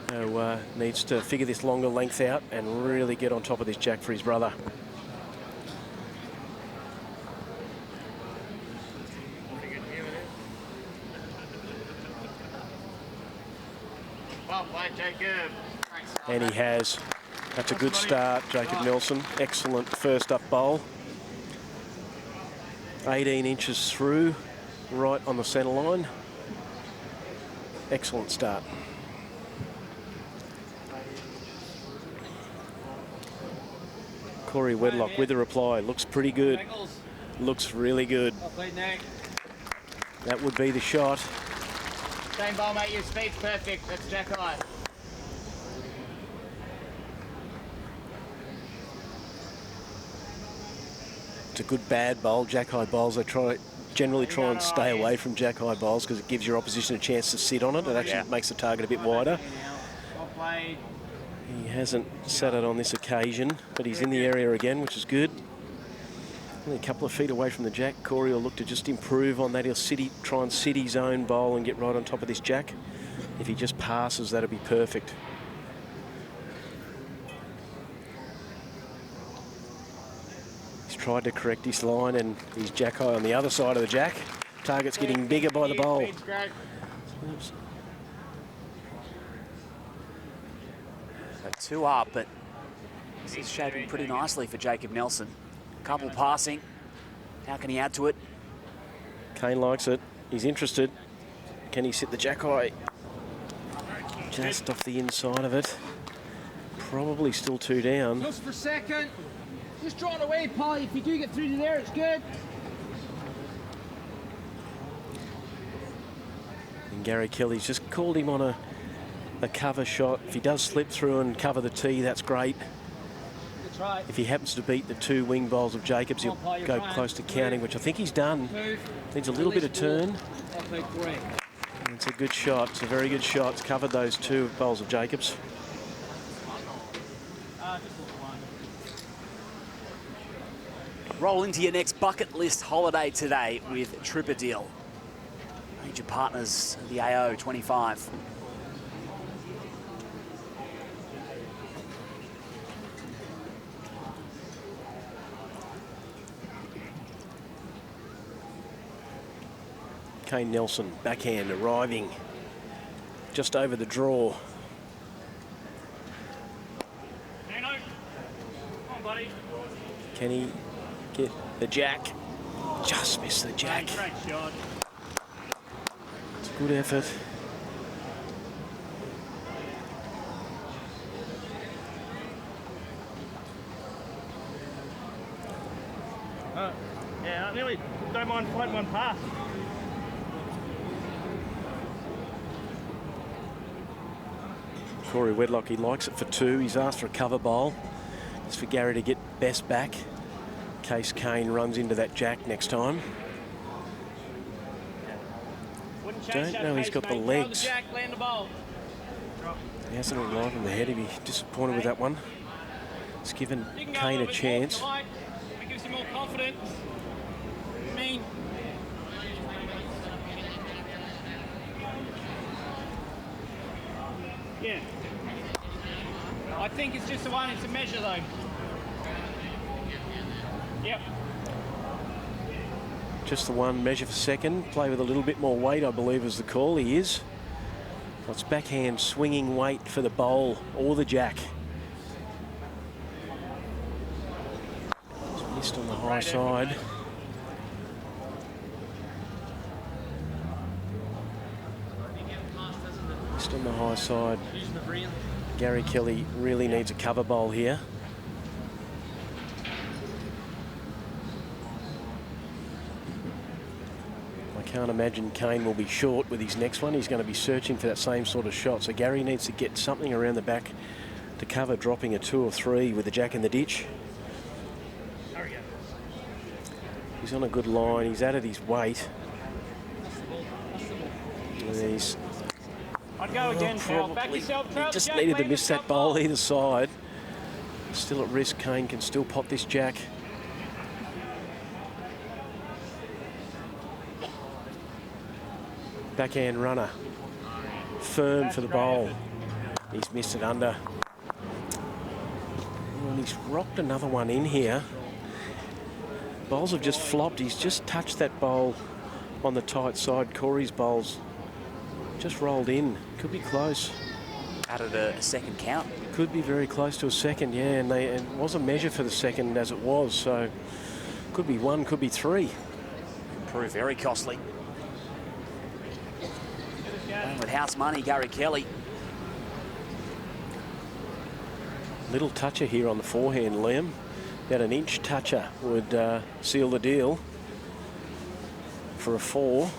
So needs to figure this longer length out and really get on top of this jack for his brother. Well played, Jacob. And he has. That's a good start, Jacob Nelsen. Excellent first up bowl. 18 inches through, right on the centre line. Excellent start. Corey Wedlock with a reply. Looks pretty good. Looks really good. That would be the shot. Same ball, mate. Your speed's perfect. That's Jack High. It's a good bad bowl. Jack high bowls, they generally try and stay away from jack high bowls because it gives your opposition a chance to sit on it. It actually makes the target a bit wider. He hasn't sat it on this occasion, but he's in the area again, which is good. Only a couple of feet away from the jack. Corey will look to just improve on that. He'll try and sit his own bowl and get right on top of this jack. If he just passes, that'll be perfect. He's tried to correct his line and he's jack high on the other side of the jack. Target's getting bigger by the bowl. Oops. So 2 up, but this is shaping pretty nicely for Jacob Nelsen. Couple passing. How can he add to it? Kane likes it. He's interested. Can he sit the jack eye? Just off the inside of it. Probably still 2 down. Just for second. Just draw it away, Polly. If you do get through to there, it's good. And Gary Kelly's just called him on a cover shot. If he does slip through and cover the tee, that's great. That's right. If he happens to beat the 2 wing bowls of Jacobs, he'll go close to counting, which I think he's done. Needs a little bit of turn. And it's a good shot. It's a very good shot. It's covered those 2 bowls of Jacobs. Roll into your next bucket list holiday today with Tripadil. Major partners of the AO 25. Kane Nelsen, backhand arriving just over the draw. Come on, buddy. Can he get the jack? Just missed the jack. Great shot. It's a good effort. Yeah, I nearly don't mind floating one past. Corey Wedlock, he likes it for 2. He's asked for a cover bowl. It's for Gary to get best back in case Kane runs into that jack next time. Don't know he's got the legs. He hasn't arrived on the head. He'd be disappointed with that one. It's given Kane a chance. It gives him more confidence. I mean, yeah. I think it's just the one, it's a measure though. Yep. Just the one measure for second. Play with a little bit more weight, I believe, is the call. He is. So it's backhand swinging weight for the bowl or the jack. It's missed on the high side. Missed on the high side. Gary Kelly really needs a cover bowl here. I can't imagine Kane will be short with his next one. He's going to be searching for that same sort of shot. So Gary needs to get something around the back to cover dropping a 2 or 3 with the jack in the ditch. He's on a good line. He's added his weight. And he's I'd go again, Cal. Back yourself, he just needed to miss that bowl either side. Still at risk. Kane can still pot this jack. Backhand runner. Firm for the bowl. He's missed it under. And he's rocked another one in here. Bowls have just flopped. He's just touched that bowl on the tight side. Corey's bowls just rolled in. Could be close. Added a second count. Could be very close to a second, yeah. And it was a measure for the second as it was. So could be 1, could be 3. Prove very costly. And with house money, Gary Kelly. Little toucher here on the forehand, Liam. About an inch toucher would seal the deal for a 4.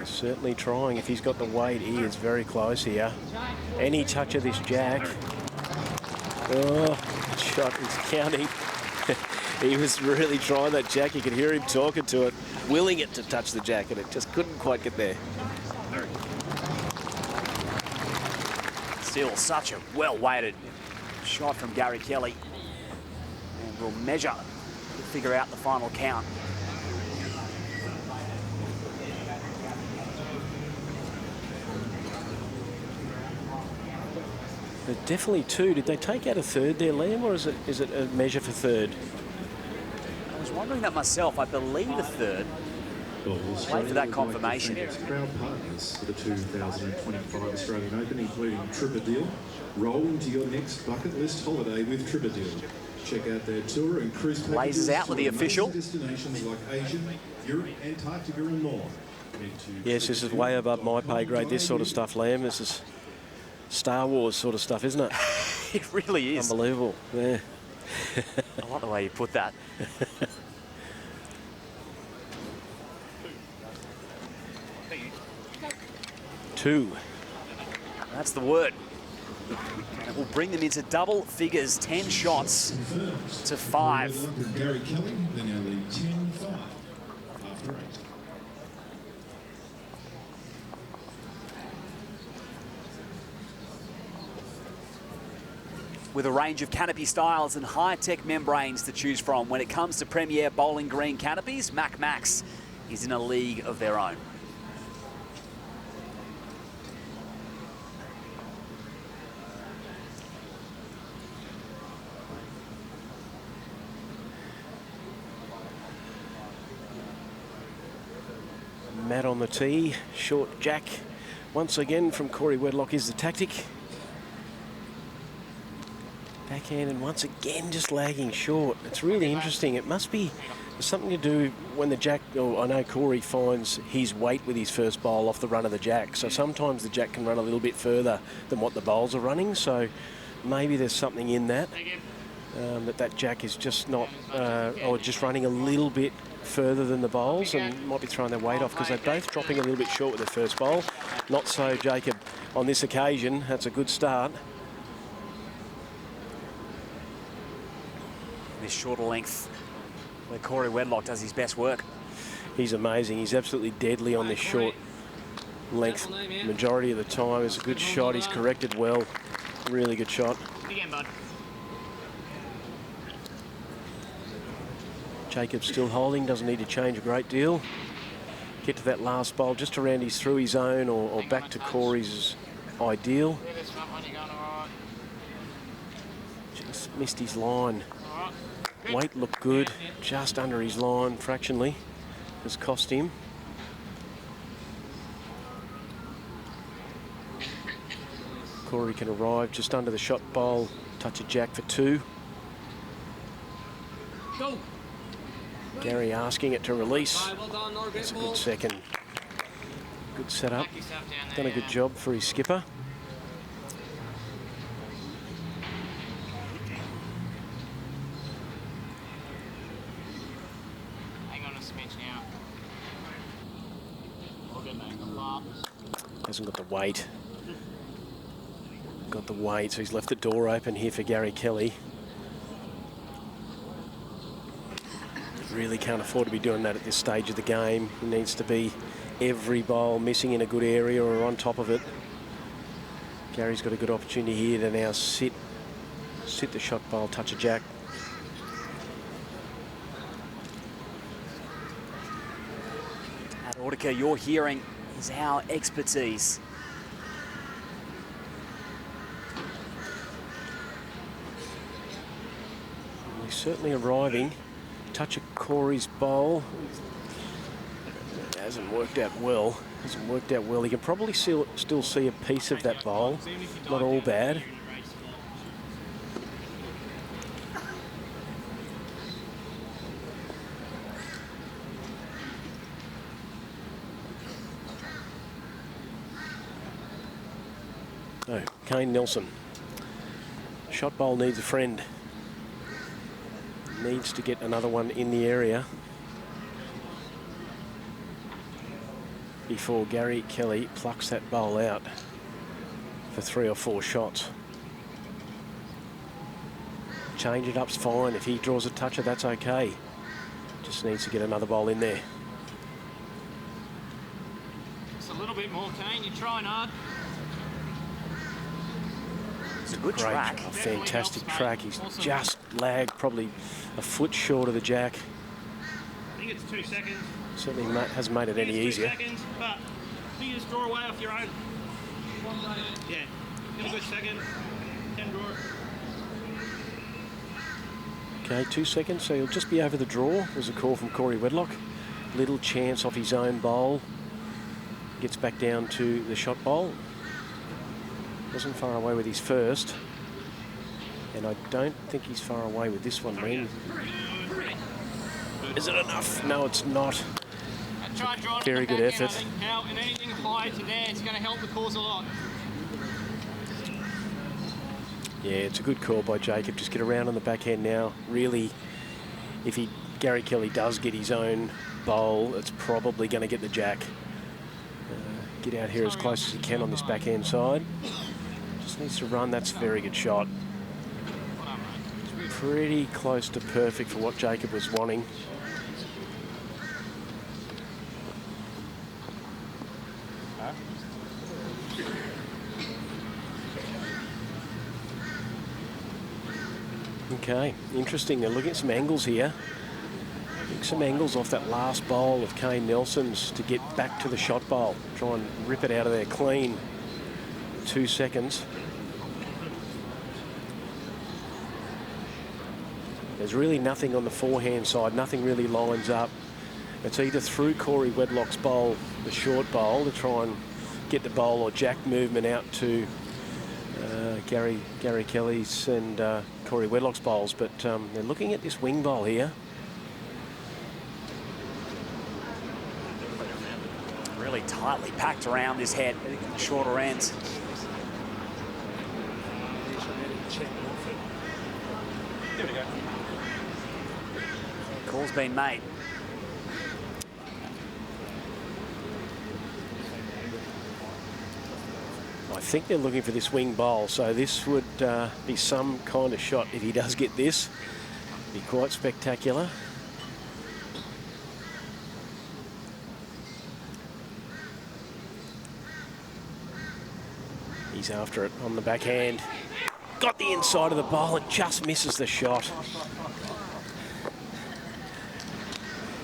Certainly trying. If he's got the weight, he is very close here. Any touch of this jack. Oh, shot is counting. He was really trying that jack. You could hear him talking to it, willing it to touch the jack, and it just couldn't quite get there. Still such a well-weighted shot from Gary Kelly. And we'll measure to figure out the final count. There's definitely 2. Did they take out a third there, Liam, or is it a measure for third? I was wondering that myself. I believe a third. Wait for that confirmation. Proud partners for the 2025 Australian Open, including Tripadil. Roll into your next bucket list holiday with Tripadil. Check out their tour and cruise packages. Blazes out with the official. Destinations like Asia, Europe, Antarctica and more. Yes, this is way above my pay grade, this sort of stuff, Liam. This is Star Wars sort of stuff, isn't it? It really is. Unbelievable, yeah. I like the way you put that. Two. That's the word. And it will bring them into double figures, 10 shots to 5. Gary Kelly, they now lead 10-5 after 8. With a range of canopy styles and high-tech membranes to choose from when it comes to premier bowling green canopies, Max is in a league of their own. Matt on the tee, short jack. Once again from Corey Wedlock is the tactic. Backhand, and once again just lagging short. It's really interesting. It must be something to do when the jack, I know Corey finds his weight with his first bowl off the run of the jack. So sometimes the jack can run a little bit further than what the bowls are running. So maybe there's something in that, that jack is just not, or just running a little bit further than the bowls and might be throwing their weight off because they're both dropping a little bit short with their first bowl. Not so Jacob on this occasion. That's a good start. This shorter length where Corey Wedlock does his best work. He's amazing. He's absolutely deadly on this short length. Majority of the time, it's a good shot. He's corrected well. Really good shot. Again, bud. Jacob's still holding, doesn't need to change a great deal. Get to that last bowl just around his through his own or back to Corey's is ideal. Just missed his line. Weight looked good, just under his line fractionally. Has cost him. Corey can arrive just under the shot bowl, touch a jack for 2. Go. Gary asking it to release. That's a good second. Good setup. Done a good job for his skipper. Hang on a smidge now. Hasn't got the weight. Got the weight, so he's left the door open here for Gary Kelly. Really can't afford to be doing that at this stage of the game. He needs to be every bowl missing in a good area or on top of it. Gary's got a good opportunity here to now sit the shot bowl, touch a jack. At Audica, you're hearing is our expertise. He's certainly arriving. Touch of Corey's bowl. Hasn't worked out well. Hasn't worked out well. He can probably still see a piece of that bowl. Not all bad. No, Kane Nelsen. Shot bowl needs a friend. Needs to get another one in the area before Gary Kelly plucks that bowl out for 3 or 4 shots. Change it up's fine. If he draws a toucher, that's okay. Just needs to get another bowl in there. Just a little bit more, Kane. You're trying hard. It's a good Great track. Job. Fantastic track. He's just lagged probably a foot short of the jack. I think it's 2 seconds. Certainly hasn't made it any easier. 2 seconds, but you just draw away off your own. Yeah, get a good second. Then draw it. Okay, 2 seconds, so he'll just be over the draw. Was a call from Corey Wedlock. little chance off his own bowl. Gets back down to the shot bowl. Wasn't far away with his first. And I don't think he's far away with this one, Ren. Is it enough? No, it's not. Very good effort. I think and anything high to there, it's going to help the cause a lot. Yeah, it's a good call by Jacob. Just get around on the backhand now. Really, if Gary Kelly does get his own bowl, it's probably going to get the jack. Get out here as close as he can on this backhand side. Just needs to run. That's a very good shot. Pretty close to perfect for what Jacob was wanting. Okay, interesting. They're looking at some angles here. Some angles off that last bowl of Kane Nelson's to get back to the shot bowl. Try and rip it out of there clean. 2 seconds. There's really nothing on the forehand side. Nothing really lines up. It's either through Corey Wedlock's bowl, the short bowl, to try and get the bowl or jack movement out to Gary Kelly's and Corey Wedlock's bowls. But they're looking at this wing bowl here. Really tightly packed around this head, shorter ends. There we go. Call's been made. I think they're looking for this wing bowl, so this would be some kind of shot if he does get this. Be quite spectacular. He's after it on the backhand. Got the inside of the bowl and just misses the shot.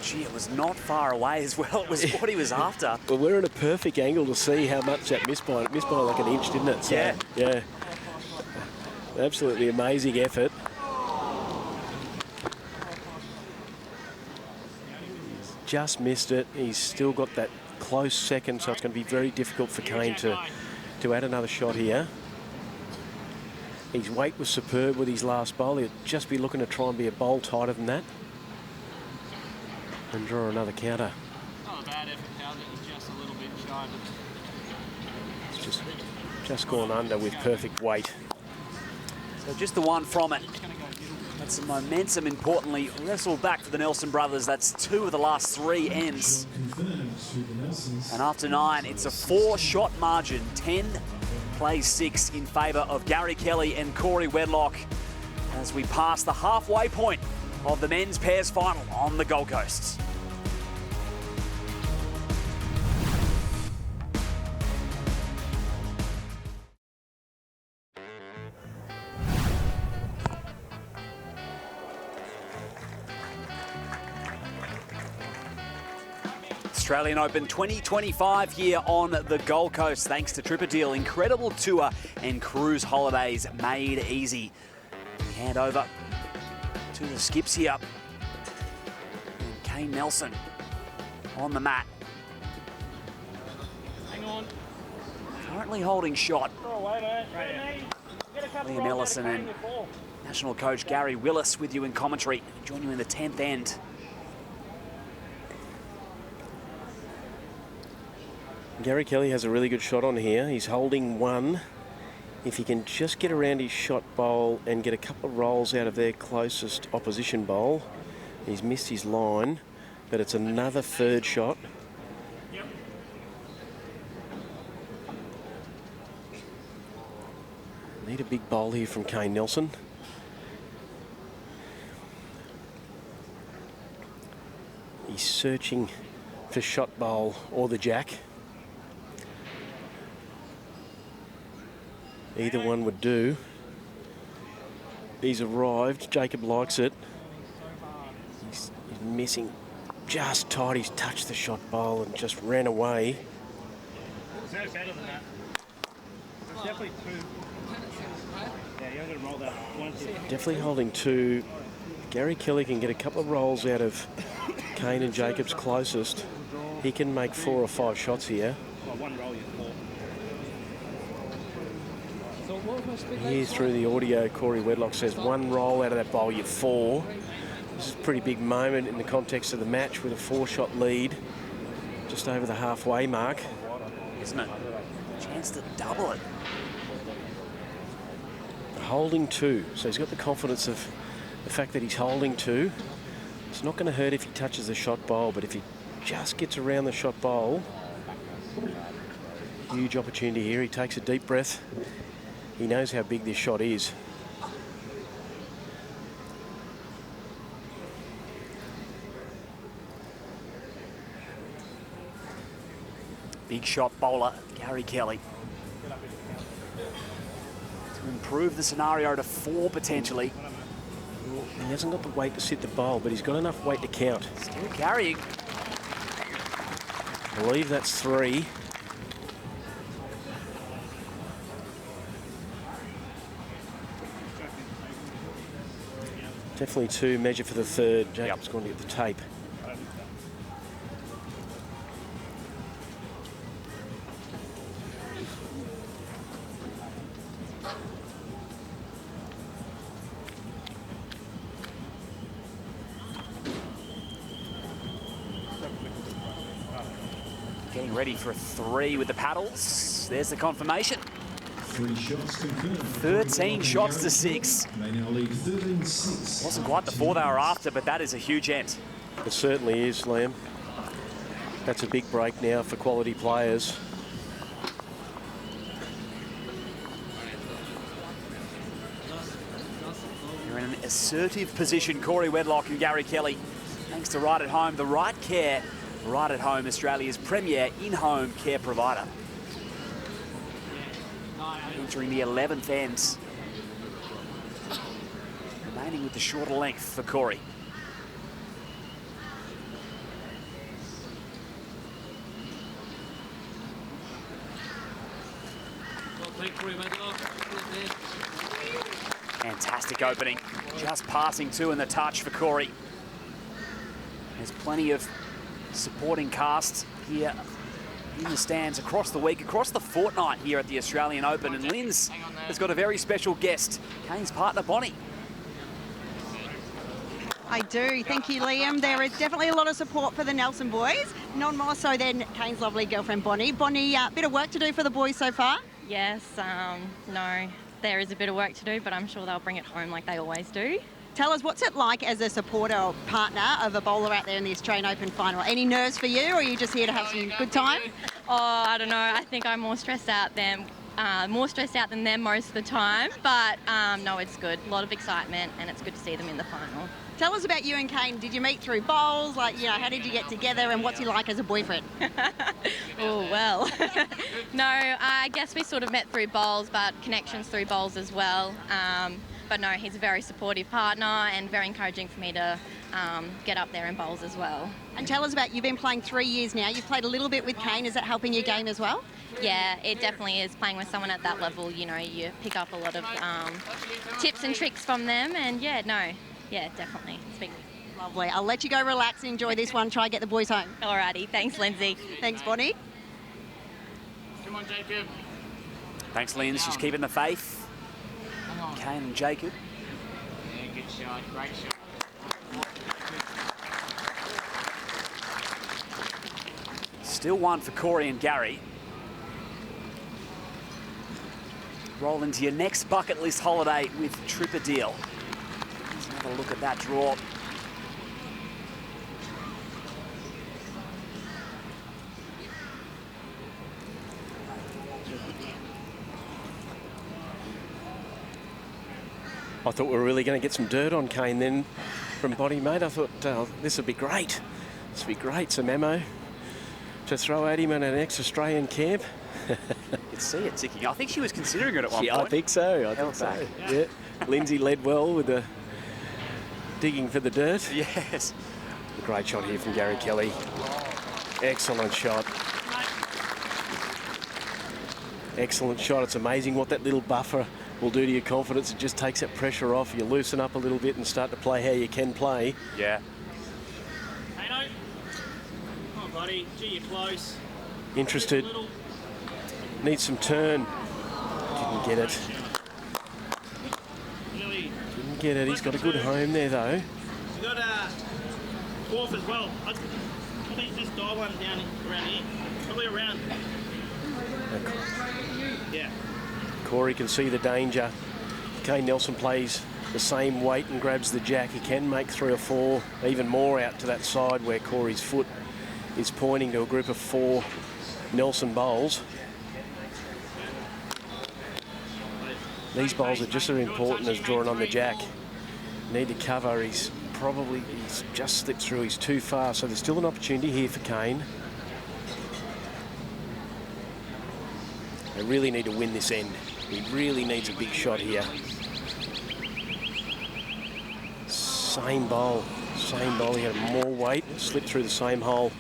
Gee, it was not far away as well. It was what he was after. Well, we're in a perfect angle to see how much that missed by. It missed by like an inch, didn't it? So, yeah. Yeah. Absolutely amazing effort. Just missed it. He's still got that close second, so it's going to be very difficult for Kane to add another shot here. His weight was superb with his last bowl. He'll just be looking to try and be a bowl tighter than that. And draw another counter. Not a bad effort, Cal, but just a little bit shy. It's just gone under with perfect weight. So just the one from it. That's some momentum, importantly, wrestled back for the Nelsen brothers. That's 2 of the last 3 ends. And after 9, it's a 4-shot margin. 10 plays 6 in favour of Gary Kelly and Corey Wedlock as we pass the halfway point of the men's pairs final on the Gold Coast. Australian Open 2025 here on the Gold Coast, thanks to Tripperdeal. Incredible tour and cruise holidays made easy. We hand over to the skips here. And Kane Nelsen on the mat. Hang on. Currently holding shot. Oh, wait, mate. Get a couple Liam rolls Ellison out of and the ball. national coach Gary Willis with you in commentary. Join you in the 10th end. Gary Kelly has a really good shot on here. He's holding 1. If he can just get around his shot bowl and get a couple of rolls out of their closest opposition bowl, he's missed his line, but it's another 3rd shot. Yep. Need a big bowl here from Kane Nelsen. He's searching for shot bowl or the jack. Either one would do. He's arrived. Jacob likes it. He's missing just tight. He's touched the shot bowl and just ran away. It's no better than that. There's definitely 2. Yeah, you're going to roll that. 1, 2. Definitely holding 2. Gary Kelly can get a couple of rolls out of Kane and Jacobs closest. He can make 4 or 5 shots here. Here through the audio, Corey Wedlock says 1 roll out of that bowl, you're 4. This is a pretty big moment in the context of the match with a 4-shot lead just over the halfway mark. Isn't it? Chance to double it. Holding 2, so he's got the confidence of the fact that he's holding 2. It's not going to hurt if he touches the shot bowl, but if he just gets around the shot bowl, huge opportunity here. He takes a deep breath. He knows how big this shot is. Big shot bowler, Gary Kelly. To improve the scenario to 4 potentially. He hasn't got the weight to sit the bowl, but he's got enough weight to count. Still carrying. I believe that's 3. Definitely 2, measure for the 3rd. Jacob's going to get the tape. Getting ready for a 3 with the paddles. There's the confirmation. 3 shots confirmed. 13 shots to 6. They now lead 13-6. Wasn't quite the 4 they were after, but that is a huge end. It certainly is, Liam. That's a big break now for quality players. You're in an assertive position, Corey Wedlock and Gary Kelly. Thanks to Right at Home, the right care. Right at Home, Australia's premier in-home care provider. Entering the 11th ends. Remaining with the shorter length for Corey. Fantastic opening. Just passing 2 in the touch for Corey. There's plenty of supporting cast here in the stands across the week, across the fortnight here at the Australian Open. And Linz has got a very special guest, Kane's partner, Bonnie. I do. Thank you, Liam. There is definitely a lot of support for the Nelsen boys. None more so than Kane's lovely girlfriend, Bonnie. Bonnie, bit of work to do for the boys so far? Yes, no, there is a bit of work to do, but I'm sure they'll bring it home like they always do. Tell us, what's it like as a supporter or partner of a bowler out there in the Australian Open final? Any nerves for you, or are you just here to have some good time? Oh, I don't know. I think I'm more stressed out than them most of the time. But no, it's good. A lot of excitement, and it's good to see them in the final. Tell us about you and Kane. Did you meet through bowls? Like, you know, how did you get together, and what's he like as a boyfriend? Oh, well. No, I guess we sort of met through bowls, but connections through bowls as well. But no, he's a very supportive partner and very encouraging for me to get up there in bowls as well. And tell us about, you've been playing 3 years now. You've played a little bit with Kane. Is that helping your game as well? Yeah, it definitely is. Playing with someone at that level, you know, you pick up a lot of tips and tricks from them. And yeah, definitely. It's been lovely. I'll let you go relax and enjoy this one. Try and get the boys home. Alrighty. Thanks, Lindsay. Thanks, Bonnie. Come on, Jacob. Thanks, Linz. She's keeping the faith. Kane and Jacob. Yeah, good shot. Great shot. Still 1 for Corey and Gary. Roll into your next bucket list holiday with Tripper Deal. Let's have a look at that draw. I thought we were really going to get some dirt on Kane then from Bonnie, mate. I thought this would be great. This would be great, some ammo to throw at him in an ex-Australian camp. You could see it ticking. I think she was considering it at one point. I think so. I think so. Yeah. Lindsay led well with the digging for the dirt. Yes. A great shot here from Gary Kelly. Excellent shot. Excellent shot. It's amazing what that little buffer will do to your confidence. It just takes that pressure off. You loosen up a little bit and start to play how you can play. Yeah. buddy. Gee, you're close. Interested. Needs some turn. Didn't get it. Didn't get it. He's got a good home there, though. You got fourth as well. I think just dive one down around here. Probably around. Yeah. Corey can see the danger. Kane Nelsen plays the same weight and grabs the jack. He can make 3 or 4, even more out to that side where Corey's foot is pointing to a group of 4 Nelsen bowls. These bowls are just as important as drawing on the jack. Need to cover. He's just slipped through. He's too far. So there's still an opportunity here for Kane. They really need to win this end. He really needs a big shot here. Same bowl. Same bowl. He had more weight. Slipped through the same hole.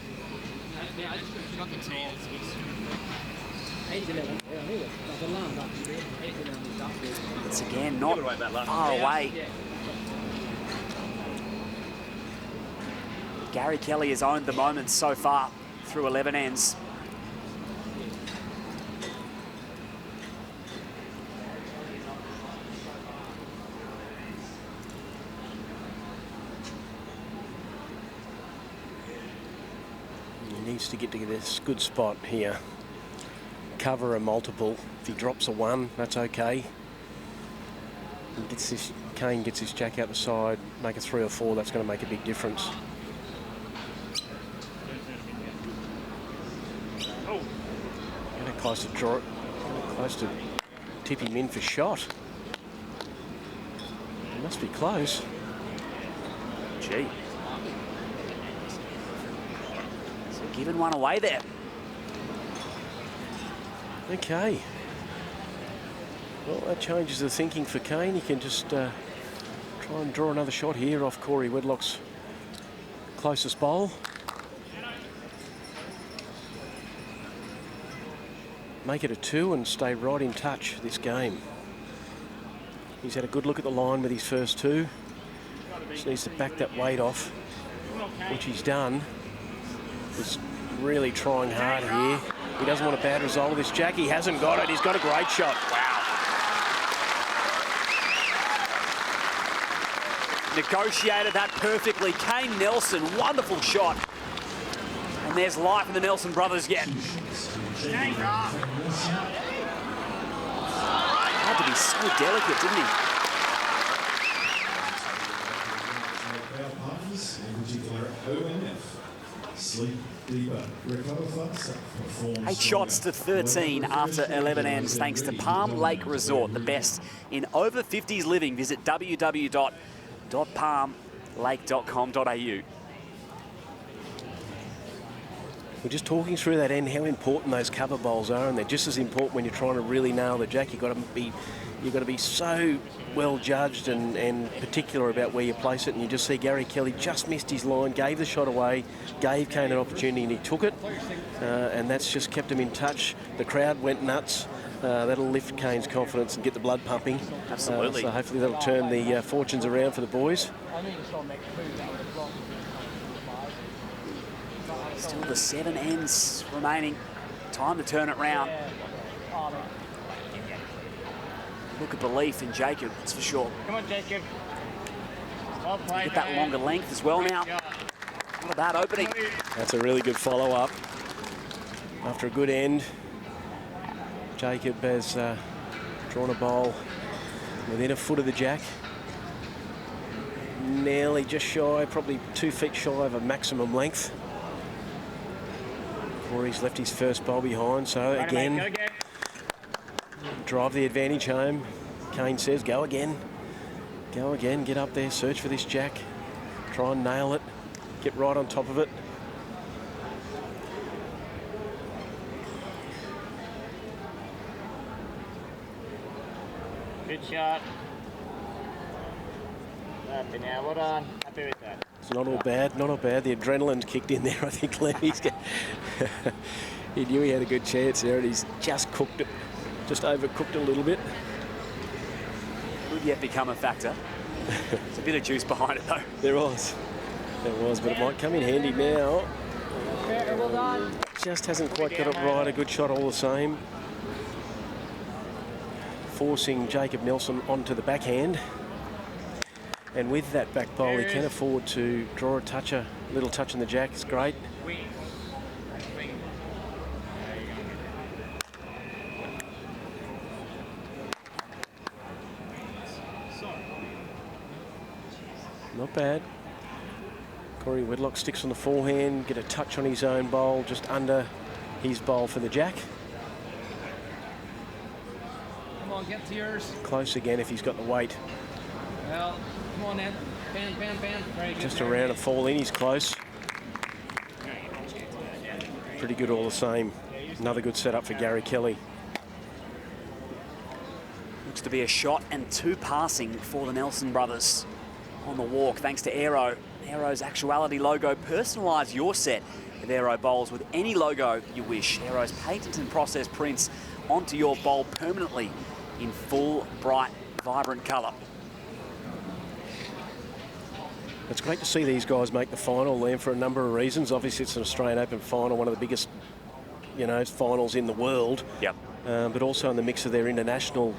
It's again not far away. Gary Kelly has owned the moment so far through 11 ends. He needs to get to this good spot here. Cover a multiple. If he drops a 1, that's okay. Kane gets his jack out the side, make a 3 or 4, that's going to make a big difference. Getting close to draw it, close to tip him in for shot. It must be close. Gee. So giving one away there. Okay. Well, that changes the thinking for Kane. He can just try and draw another shot here off Corey Wedlock's closest bowl. Make it a 2 and stay right in touch this game. He's had a good look at the line with his first 2. Just needs to back that weight off, which he's done. He's really trying hard here. He doesn't want a bad result of this jack. He hasn't got it. He's got a great shot. Wow. Negotiated that perfectly. Kane Nelsen, wonderful shot. And there's life in the Nelsen brothers yet. Had to be so delicate, didn't he? Sleep deeper, recover faster, perform 8 shots to 13 after 11 ends, thanks to Palm Lake Resort, the best in over 50s living. Visit www.palmlake.com.au. We're just talking through that end, how important those cover bowls are, and they're just as important when you're trying to really nail the jack. You've got to be so well judged and particular about where you place it. And you just see Gary Kelly just missed his line, gave the shot away, gave Kane an opportunity, and he took it. And that's just kept him in touch. The crowd went nuts. That'll lift Kane's confidence and get the blood pumping. Absolutely. So hopefully that'll turn the fortunes around for the boys. Still the 7 ends remaining. Time to turn it round. Look of belief in Jacob, that's for sure. Come on, Jacob. Well played, Get that longer length as well now. Not a bad opening. That's a really good follow-up. After a good end, Jacob has drawn a bowl within a foot of the jack. Nearly just shy, probably 2 feet shy of a maximum length. Corey's left his first bowl behind, so again, drive the advantage home. Kane says, go again. Go again, get up there, search for this jack. Try and nail it, get right on top of it. Good shot. Now, well done. Happy with that. It's not all bad, not all bad. The adrenaline's kicked in there, I think, Lee. He knew he had a good chance there, and he's just cooked it, just overcooked it a little bit. Could yet become a factor. There's a bit of juice behind it, though. There was, but it might come in handy now. Just hasn't quite got it right. A good shot all the same. Forcing Jacob Nelsen onto the backhand. And with that back bowl, he can afford to draw a toucher. Little touch in the jack is great. Not bad. Corey Wedlock sticks on the forehand, get a touch on his own bowl, just under his bowl for the jack. Come on, get to yours. Close again if he's got the weight. Well, come on then. Band. Very good. Just around a fall in, he's close. Pretty good all the same. Another good setup for Gary Kelly. Looks to be a shot and 2 passing for the Nelsen brothers on the walk, thanks to Aero. Aero's Actuality logo. Personalise your set of Aero bowls with any logo you wish. Aero's patent and process prints onto your bowl permanently in full, bright, vibrant colour. It's great to see these guys make the final, Liam, for a number of reasons. Obviously, it's an Australian Open final, one of the biggest, you know, finals in the world. Yep. But also in the mix of their international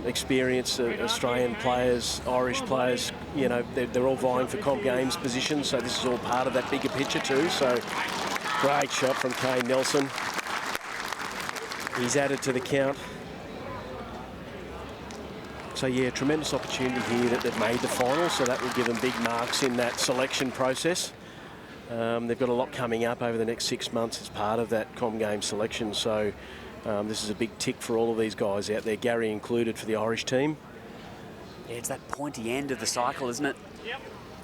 experience, Australian players, Irish players, you know, they're all vying for comp games positions, so this is all part of that bigger picture too. So great shot from Kane Nelsen. He's added to the count. So yeah, tremendous opportunity here that they've made the final, so that will give them big marks in that selection process. They've got a lot coming up over the next 6 months as part of that com game selection, so this is a big tick for all of these guys out there, Gary included for the Irish team. Yeah, it's that pointy end of the cycle, isn't it? Yep.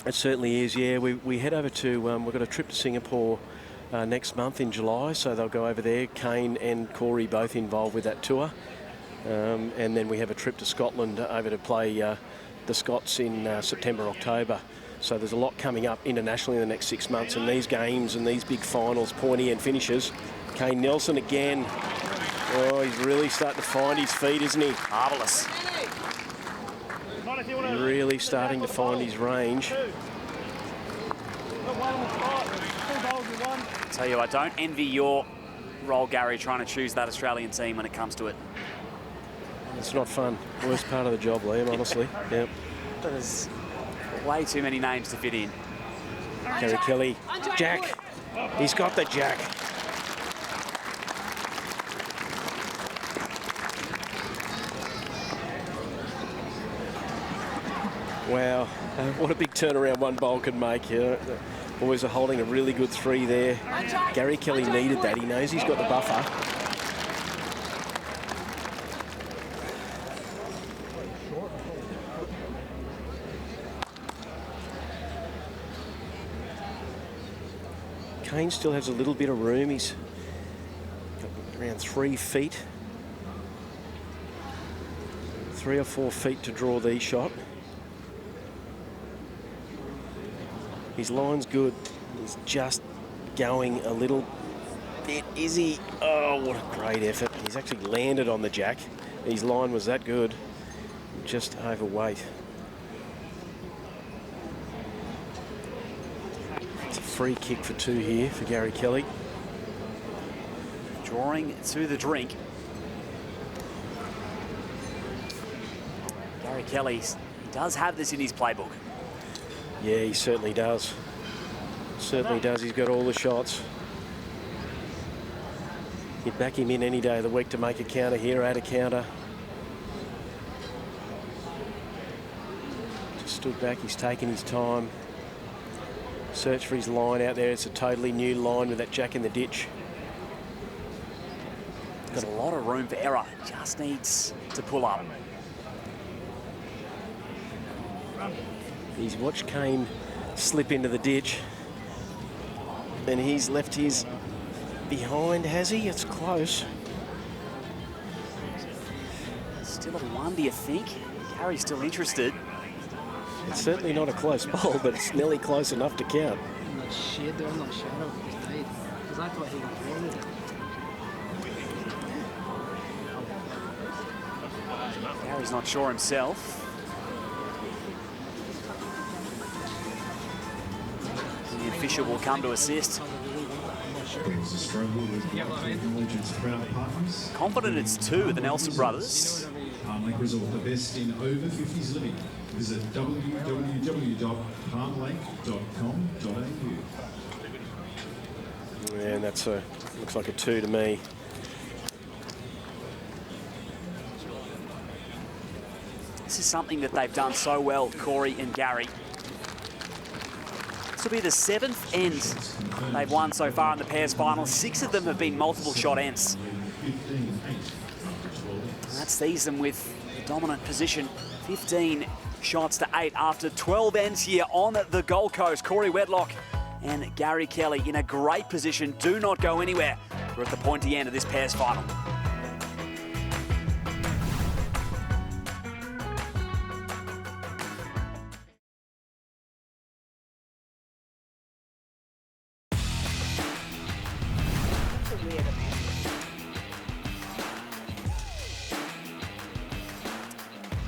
It certainly is, yeah. We head over to, we've got a trip to Singapore next month in July, so they'll go over there. Kane and Corey both involved with that tour. And then we have a trip to Scotland over to play the Scots in September, October. So there's a lot coming up internationally in the next 6 months, and these games and these big finals, pointy end finishes. Kane Nelsen again. Oh, he's really starting to find his feet, isn't he? Marvellous. Really starting to find his range. Tell you, I don't envy your role, Gary, trying to choose that Australian team when it comes to it. It's not fun. Worst part of the job, Liam, honestly. Yep. There's way too many names to fit in. Gary Kelly. Jack. He's got the jack. Wow. What a big turnaround one bowl can make. Boys are holding a really good 3 there. Gary Kelly needed that. He knows he's got the buffer. Kane still has a little bit of room. He's got around 3 feet. 3 or 4 feet to draw the shot. His line's good. He's just going a little bit. Is he? Oh, what a great effort. He's actually landed on the jack. His line was that good. Just overweight. It's a free kick for 2 here for Gary Kelly. Drawing to the drink. Gary Kelly does have this in his playbook. Yeah, he certainly does. Certainly does. He's got all the shots. You'd back him in any day of the week to make a counter here, add a counter. Just stood back. He's taken his time. Search for his line out there. It's a totally new line with that jack in the ditch. There's a lot of room for error. Just needs to pull up. He's watched Kane slip into the ditch. And he's left his behind, has he? It's close. Still a 1, do you think? Gary's still interested. It's certainly not a close bowl, but it's nearly close enough to count. In that shade there, in that shadow, he's tight. Because I thought he got thrown it. Gary's not sure himself. The official will come to assist. There's Australia with Norwegian's proud partners. Confident it's two of the Nelsen brothers. Palm Lake Resort, the best in over 50s living. Visit www.palmlake.com.au. And that's a, looks like a 2 to me. This is something that they've done so well, Corey and Gary. This will be the 7th end they've won so far in the pairs final. 6 of them have been multiple shot ends. And that sees them with the dominant position. 15 shots to 8 after 12 ends here on the Gold Coast. Corey Wedlock and Gary Kelly in a great position. Do not go anywhere. We're at the pointy end of this pairs final.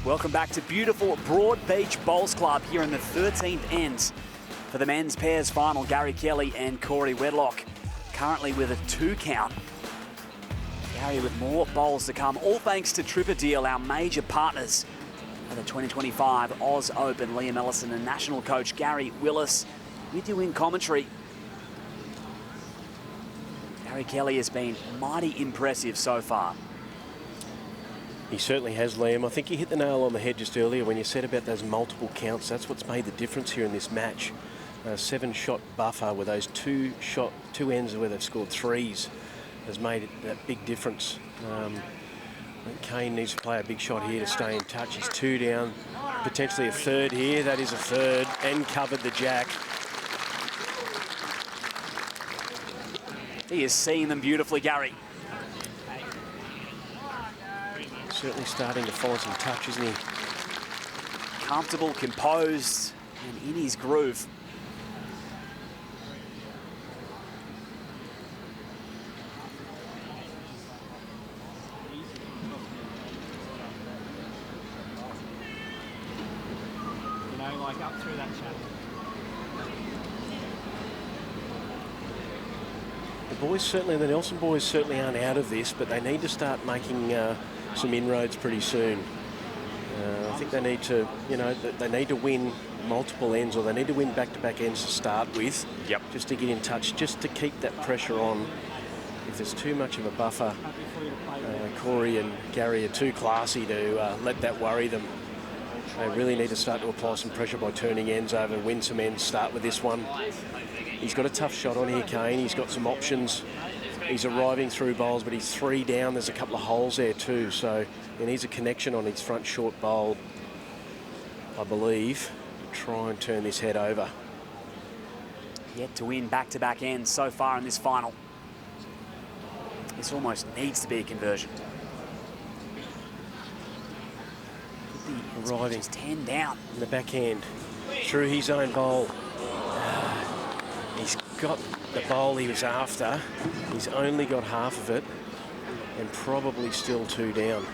Welcome back to beautiful Broadbeach Bowls Club here in the 13th end for the men's pairs final. Gary Kelly and Corey Wedlock currently with a 2 count. Gary with more bowls to come, all thanks to Tripper Deal, our major partners for the 2025 Oz Open. Liam Ellison and national coach Gary Willis with you in commentary. Gary Kelly has been mighty impressive so far. He certainly has, Liam. I think you hit the nail on the head just earlier when you said about those multiple counts. That's what's made the difference here in this match. A 7-shot buffer with those two ends where they've scored 3s has made that big difference. I think Kane needs to play a big shot here to stay in touch. He's 2 down, potentially a 3rd here. That is a 3rd, and covered the jack. He is seeing them beautifully, Gary. Certainly starting to find some touch, isn't he? Comfortable, composed, and in his groove. You know, like up through that channel. The boys certainly, the Nelsen boys certainly aren't out of this, but they need to start making some inroads pretty soon. I think they need to, you know, they need to win multiple ends, or they need to win back-to-back ends to start with. Yep. Just to get in touch, just to keep that pressure on. If there's too much of a buffer, Corey and Gary are too classy to let that worry them. They really need to start to apply some pressure by turning ends over, win some ends, start with this one. He's got a tough shot on here, Kane. He's got some options. He's arriving through bowls, but he's 3 down. There's a couple of holes there too, so he needs a connection on his front short bowl, I believe, to try and turn this head over. Yet to win back-to-back ends so far in this final. This almost needs to be a conversion. Arriving 10 down in the backhand through his own bowl. He's got the bowl he was after. He's only got half of it, and probably still 2 down.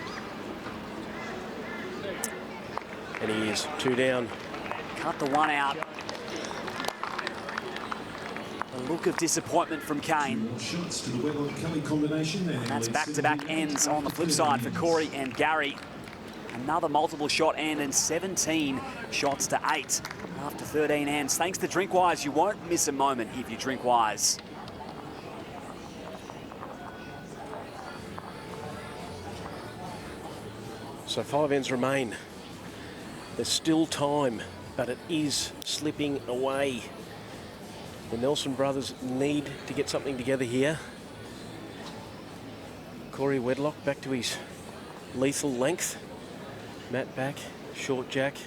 And he is 2 down. Cut the 1 out. A look of disappointment from Kane. Shots to the Wedlock Kelly combination. And that's back-to-back ends on the flip side for Corey and Gary. Another multiple shot end and 17 shots to 8 after 13 ends. Thanks to Drinkwise, you won't miss a moment if you drink wise. So 5 ends remain. There's still time, but it is slipping away. The Nelsen brothers need to get something together here. Corey Wedlock back to his lethal length. Matt back, short jack.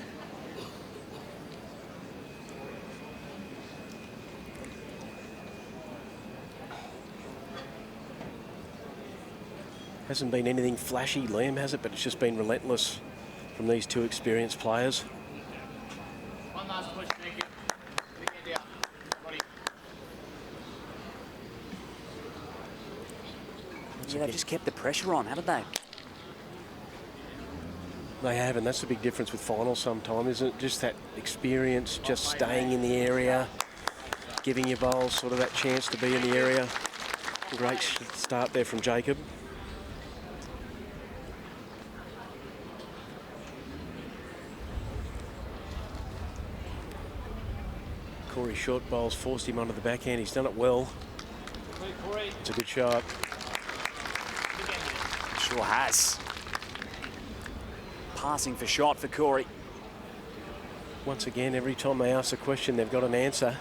Hasn't been anything flashy, Liam, has it? But it's just been relentless from these 2 experienced players. One last push, thank you. Yeah, they've just kept the pressure on, haven't they? They have, and that's the big difference with finals sometimes, isn't it? Just that experience, just staying in the area, giving your bowls sort of that chance to be in the area. Great start there from Jacob. Corey short bowls forced him onto the backhand. He's done it well. It's a good shot. Sure has. Passing for shot for Corey. Once again, every time they ask a question, they've got an answer.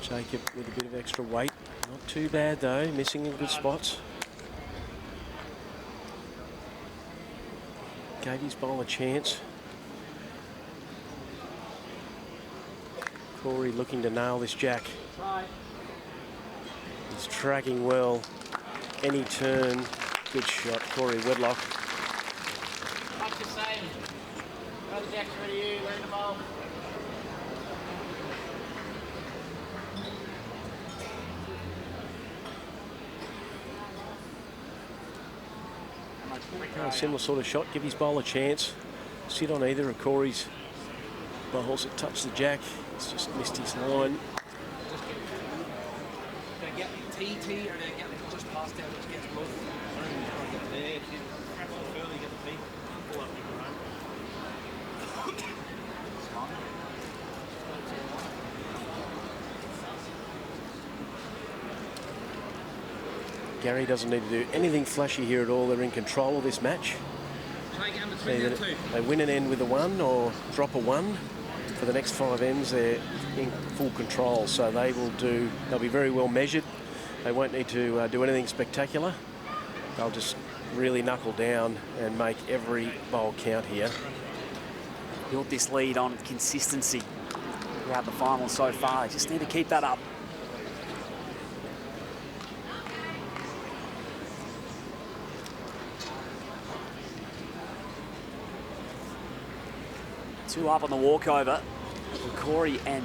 Jacob with a bit of extra weight. Not too bad though, missing in good spots. Gave his bowl a chance. Corey looking to nail this jack. He's tracking well. Any turn, good shot, Corey Wedlock. Like the same. Brother Jack's ready to you, learn the ball. A similar sort of shot, give his bowl a chance. Sit on either of Corey's bowls that touch the jack. It's just missed his line. They get TT or they get just past out, which gets both. There, perhaps early get the feet. Pull up Gary doesn't need to do anything flashy here at all. They're in control of this match. They win an end with a 1 or drop a 1. For the next 5 ends, they're in full control, so they'll be very well measured. They won't need to do anything spectacular. They'll just really knuckle down and make every bowl count here. Built this lead on consistency throughout the final so far. They just need to keep that up. Two up on the walkover. Corey and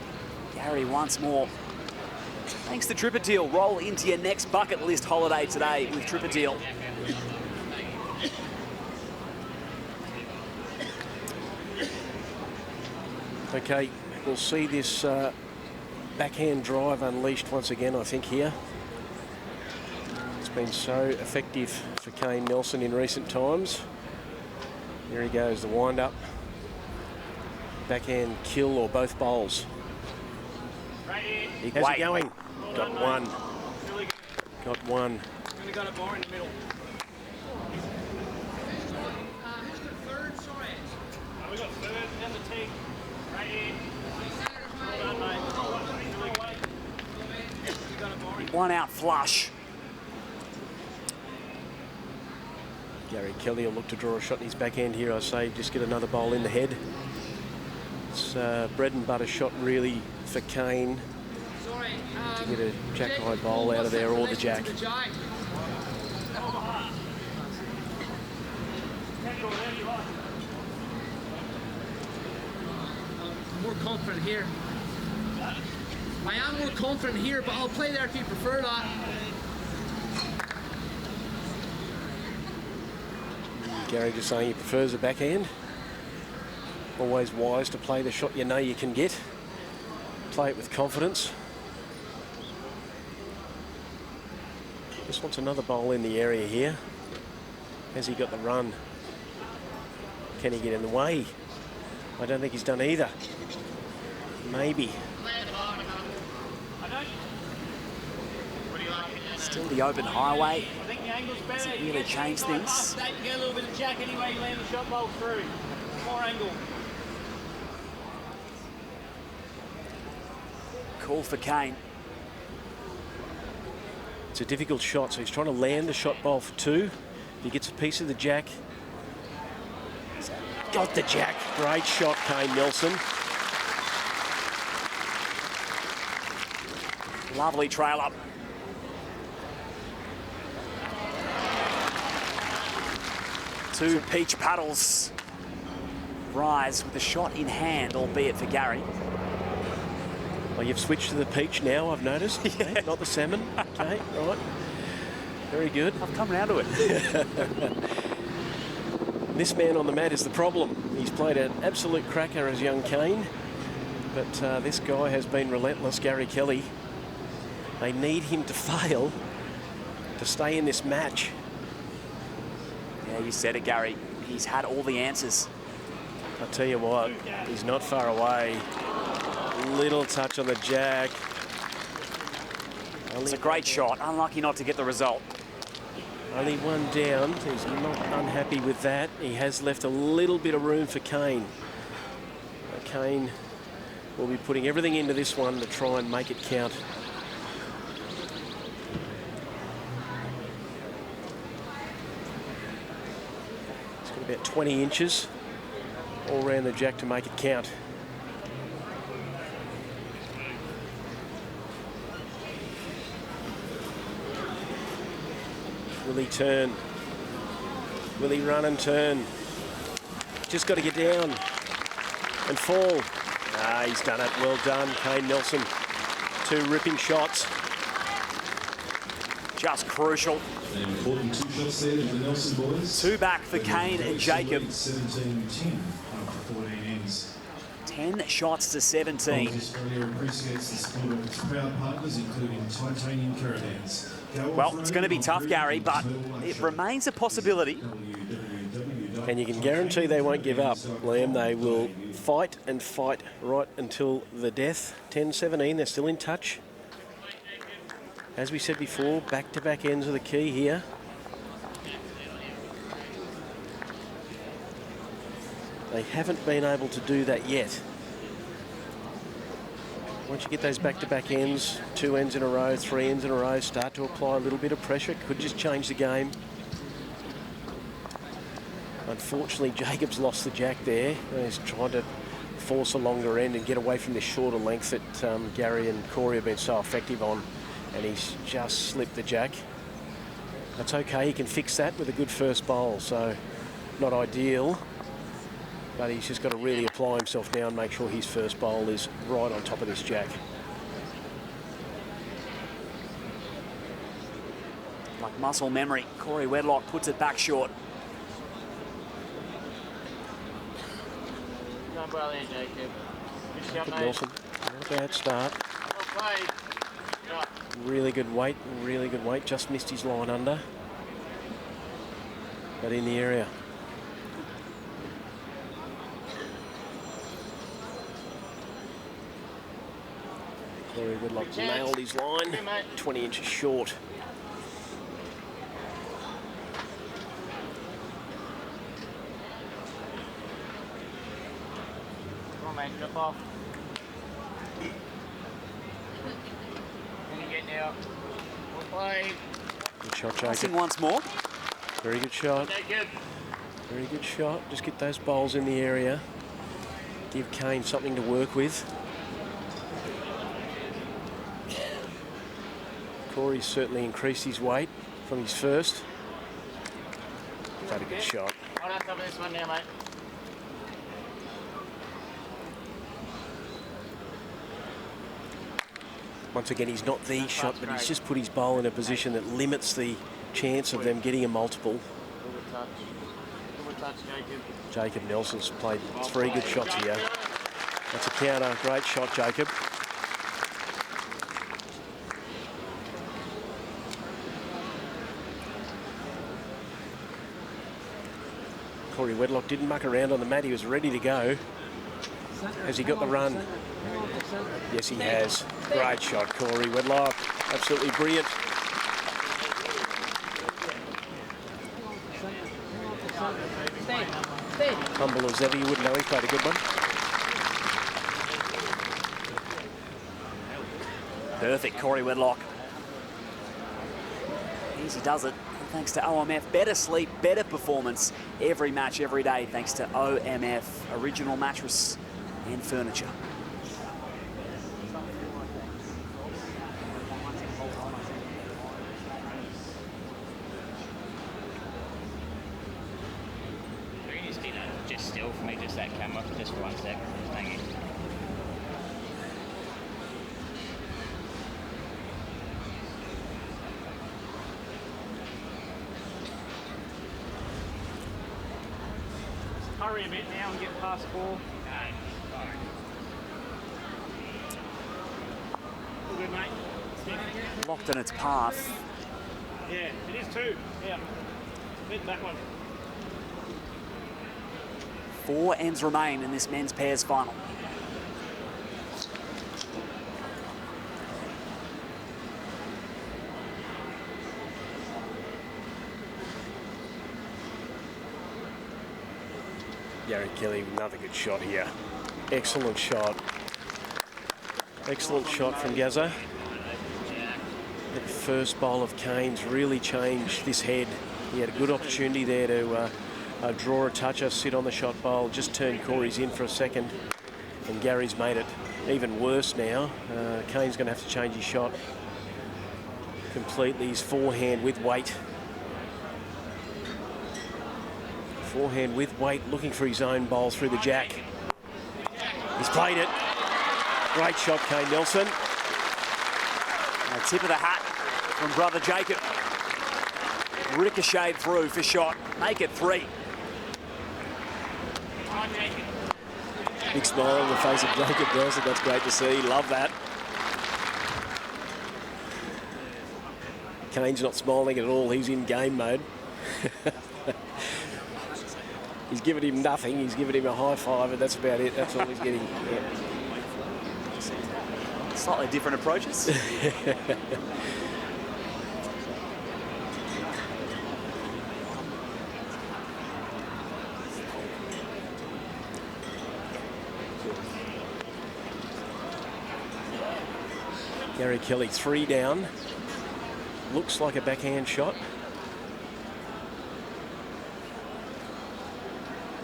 Gary once more. Thanks to Tripper Deal. Roll into your next bucket list holiday today with Tripper Deal. Okay, we'll see this backhand drive unleashed once again, I think, here. It's been so effective for Kane Nelsen in recent times. Here he goes, the wind-up. Backhand kill or both bowls. How's he going? Got one. Got one. Really got a bar in the middle. We got third and the team. Right here. Well done, mate. One out flush. Gary Kelly will look to draw a shot in his backhand here. I say just get another bowl in the head. It's bread and butter shot really for Kane to get a jack high bowl out of there or the jack. I'm more confident here. I am more confident here, but I'll play there if you prefer that. Gary just saying he prefers a backhand. Always wise to play the shot you know you can get. Play it with confidence. Just wants another bowl in the area here. Has he got the run? Can he get in the way? I don't think he's done either. Maybe. Still the open highway. Doesn't really change things. You get a little bit of jack anyway, you land the shot bowl through. More angle. Call for Kane. It's a difficult shot, so he's trying to land the shot bowl for 2. If he gets a piece of the jack. Got the jack. Great shot, Kane Nelsen. Lovely trail up. Two peach paddles rise with the shot in hand, albeit for Gary. Well, you've switched to the peach now, I've noticed. Yeah. Okay, not the salmon. Okay, right. Very good. I've come round to it. This man on the mat is the problem. He's played an absolute cracker as young Kane. But this guy has been relentless, Gary Kelly. They need him to fail to stay in this match. Yeah, you said it, Gary. He's had all the answers. I'll tell you what, he's not far away. Little touch on the jack. It's a great shot. Unlucky not to get the result. Only one down. He's not unhappy with that. He has left a little bit of room for Kane. Kane will be putting everything into this one to try and make it count. It's got about 20 inches all around the jack to make it count. Will he turn? Will he run and turn? Just got to get down and fall. Ah, he's done it. Well done, Kane Nelsen. 2 ripping shots. Just crucial. Important 2 shots there to the Nelsen boys. 2 back for Kane and Jacob. 17-10 after 14 ends. 10 shots to 17. Australia appreciates the support of its proud partners, including Titanium Caravans. Well, it's going to be tough, Gary, but it remains a possibility. And you can guarantee they won't give up, Liam. They will fight and fight right until the death. 10-17, they're still in touch. As we said before, back-to-back ends are the key here. They haven't been able to do that yet. Once you get those back-to-back ends, 2 ends in a row, 3 ends in a row, start to apply a little bit of pressure. Could just change the game. Unfortunately, Jacob's lost the jack there. He's trying to force a longer end and get away from this shorter length that Gary and Corey have been so effective on. And he's just slipped the jack. That's okay, he can fix that with a good first bowl, so not ideal. But he's just got to really apply himself now and make sure his first bowl is right on top of this jack. Like muscle memory, Corey Wedlock puts it back short. Well there, Jacob. Good shot, mate. Nelsen, not a bad start. Well played. Really good weight, really good weight. Just missed his line under. But in the area. Corey Wedlock nailed his line. 20 inches short. Come on, mate, drop off. Can you get now? Well played. Good shot, Passing Jacob. once more. Very good shot. Jacob. Very good shot. Just get those bowls in the area. Give Kane something to work with. Corey's certainly increased his weight from his first. Had a good shot. Hold on top of this one now, mate. Once again, he's not the shot, but he's just put his bowl in a position that limits the chance of them getting a multiple. Good touch. Good touch, Jacob. Jacob Nelson's played 3 good shots here. That's a counter. Great shot, Jacob. Corey Wedlock didn't muck around on the mat. He was ready to go. Has he got the run? Yes, he has. Great shot, Corey Wedlock. Absolutely brilliant. Humble as ever, you wouldn't know he played a good one. Perfect, Corey Wedlock. Easy does it. Thanks to OMF. Better sleep, better performance every match, every day, thanks to OMF. Original mattress and furniture. We can just keep that just still for me, just that camera, just for 1 sec. Thank you. Hurry a bit now and get past 4. good, mate. Locked in its path. Yeah, it is too. Yeah. Bit back one. 4 ends remain in this men's pairs final. Gary Kelly, another good shot here. Excellent shot. Excellent shot from Gazza. The first bowl of Kane's really changed this head. He had a good opportunity there to draw a toucher, sit on the shot bowl, just turn Corey's in for a second, and Gary's made it even worse now. Kane's going to have to change his shot completely. His forehand with weight. Forehand with weight, looking for his own bowl through the jack. He's played it. Great shot, Kane Nelsen. A tip of the hat from brother Jacob. Ricocheted through for shot. Make it 3. Big smile on the face of Jacob Nelsen. That's great to see. Love that. Kane's not smiling at all. He's in game mode. He's given him nothing. He's given him a high five, and that's about it. That's all he's getting. Yeah. Slightly different approaches. Gary Kelly 3 down. Looks like a backhand shot.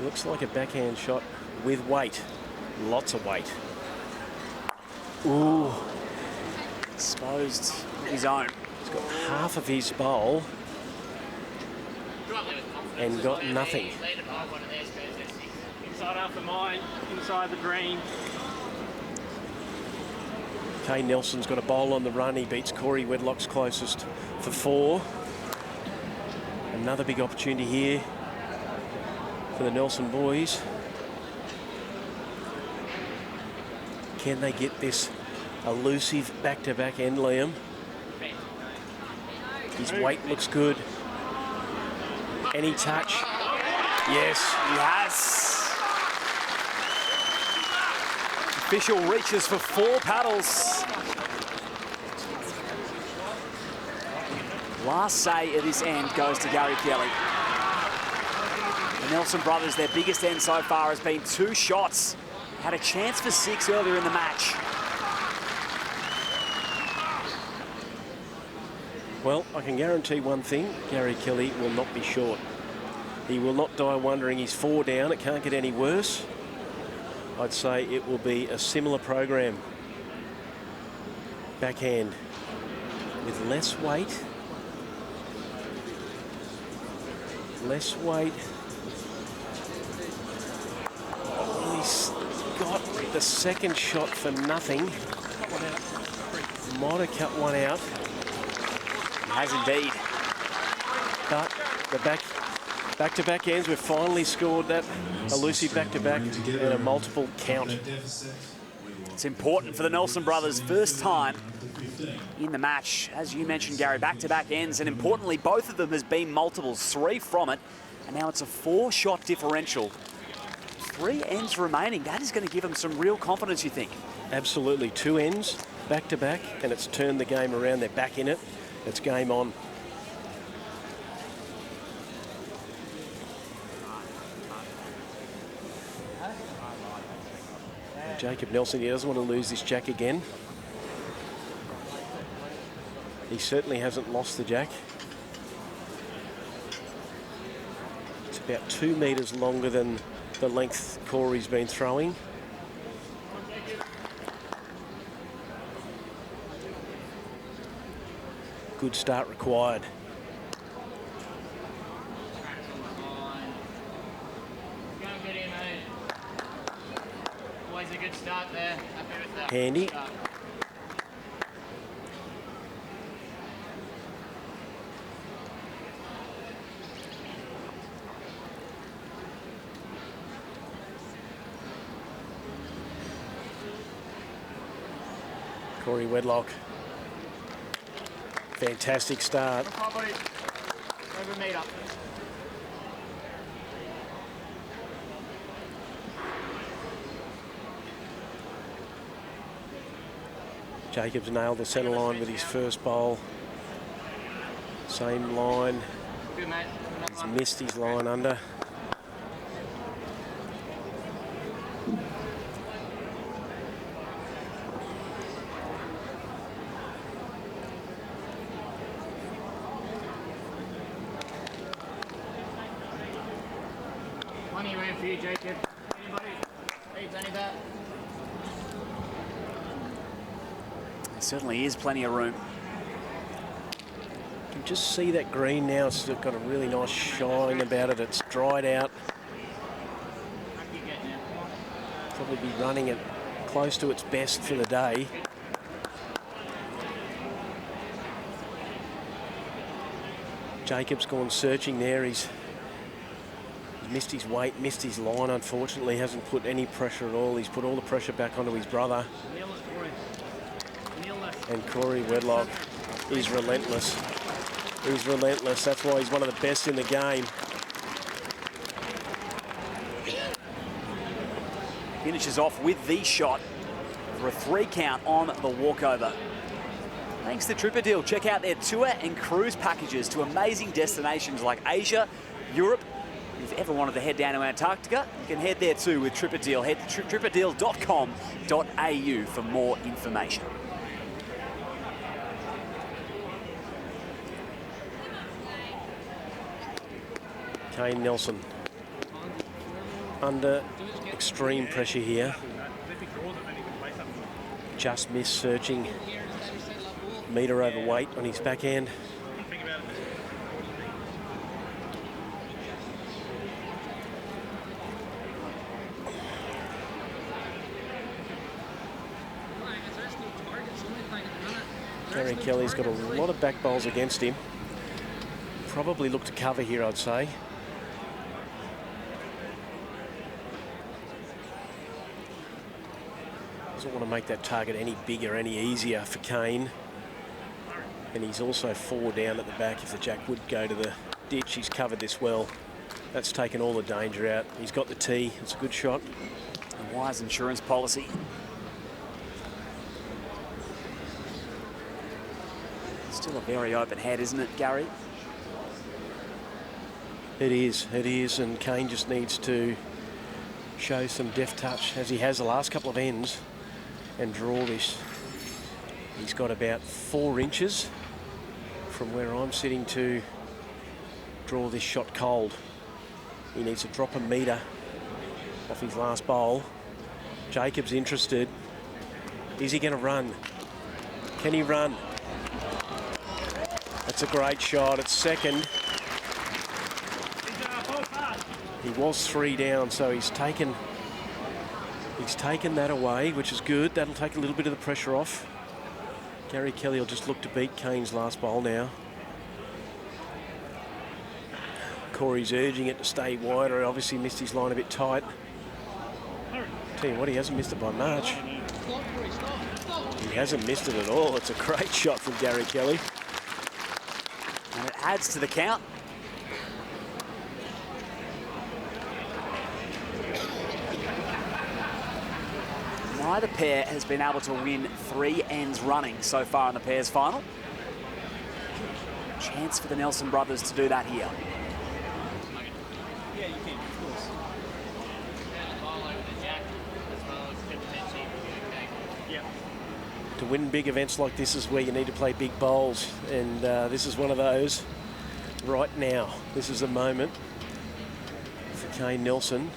Looks like a backhand shot with weight. Lots of weight. Ooh. Exposed his own. He's got half of his bowl and got nothing. Inside after mine, inside the green. Kane Nelsen's got a bowl on the run. He beats Corey Wedlock's closest for 4. Another big opportunity here for the Nelsen boys. Can they get this elusive back-to-back end, Liam? His weight looks good. Any touch? Yes. He has. Official reaches for 4 paddles. Last say of this end goes to Gary Kelly. The Nelsen brothers, their biggest end so far has been 2 shots. Had a chance for 6 earlier in the match. Well, I can guarantee one thing. Gary Kelly will not be short. He will not die wondering he's 4 down. It can't get any worse. I'd say it will be a similar program. Backhand with less weight. Less weight. He's got the second shot for nothing. Might have cut one out. Has indeed. But the back-to-back ends, we've finally scored that elusive back-to-back and a multiple count. It's important for the Nelsen brothers, first time in the match. As you mentioned, Gary, back-to-back ends, and importantly, both of them has been multiples, 3 from it, and now it's a 4-shot differential. 3 ends remaining. That is going to give them some real confidence, you think? Absolutely. 2 ends, back-to-back, and it's turned the game around. They're back in it. It's game on. Jacob Nelsen, he doesn't want to lose this jack again. He certainly hasn't lost the jack. It's about 2 metres longer than the length Corey's been throwing. Good start required. Always a good start there. Happy with that. Handy. Corey Wedlock. Fantastic start. Jacobs nailed the centre line with his first bowl. Same line. He's missed his line under. Plenty of room for you, Jacob. Anybody? Needs any of that? There certainly is plenty of room. You can just see that green now. It's got a really nice shine about it. It's dried out. Probably be running it close to its best for the day. Jacobs gone searching there. He's missed his weight, missed his line, unfortunately. Hasn't put any pressure at all. He's put all the pressure back onto his brother. And Corey Wedlock is relentless. He's relentless. That's why he's one of the best in the game. Finishes off with the shot for a 3 count on the walkover. Thanks to Tripper Deal. Check out their tour and cruise packages to amazing destinations like Asia, Europe. If you ever wanted to head down to Antarctica, you can head there too with Tripper Deal. Head to tripperdeal.com.au for more information. Kane Nelsen under extreme pressure here. Just missed searching. Metre overweight on his backhand. Gary Kelly's got a lot of back bowls against him. Probably look to cover here, I'd say. Doesn't want to make that target any bigger, any easier for Kane. And he's also 4 down at the back. If the jack would go to the ditch, he's covered this well. That's taken all the danger out. He's got the tee. It's a good shot. A wise insurance policy. Still a very open head, isn't it, Gary? It is, and Kane just needs to show some deft touch, as he has the last couple of ends, and draw this. He's got about 4 inches from where I'm sitting to draw this shot cold. He needs to drop a metre off his last bowl. Jacobs interested. Is he going to run? Can he run? That's a great shot. It's second. He was 3 down, so he's taken that away, which is good. That'll take a little bit of the pressure off. Gary Kelly will just look to beat Kane's last bowl now. Corey's urging it to stay wider. Obviously missed his line a bit tight. Tell you what, he hasn't missed it by much. He hasn't missed it at all. It's a great shot from Gary Kelly. And it adds to the count. Neither pair has been able to win 3 ends running so far in the pairs final. Chance for the Nelsen brothers to do that here. Yeah, you can, of course. To win big events like this is where you need to play big bowls, and this is one of those right now. This is the moment for Kane Nelsen.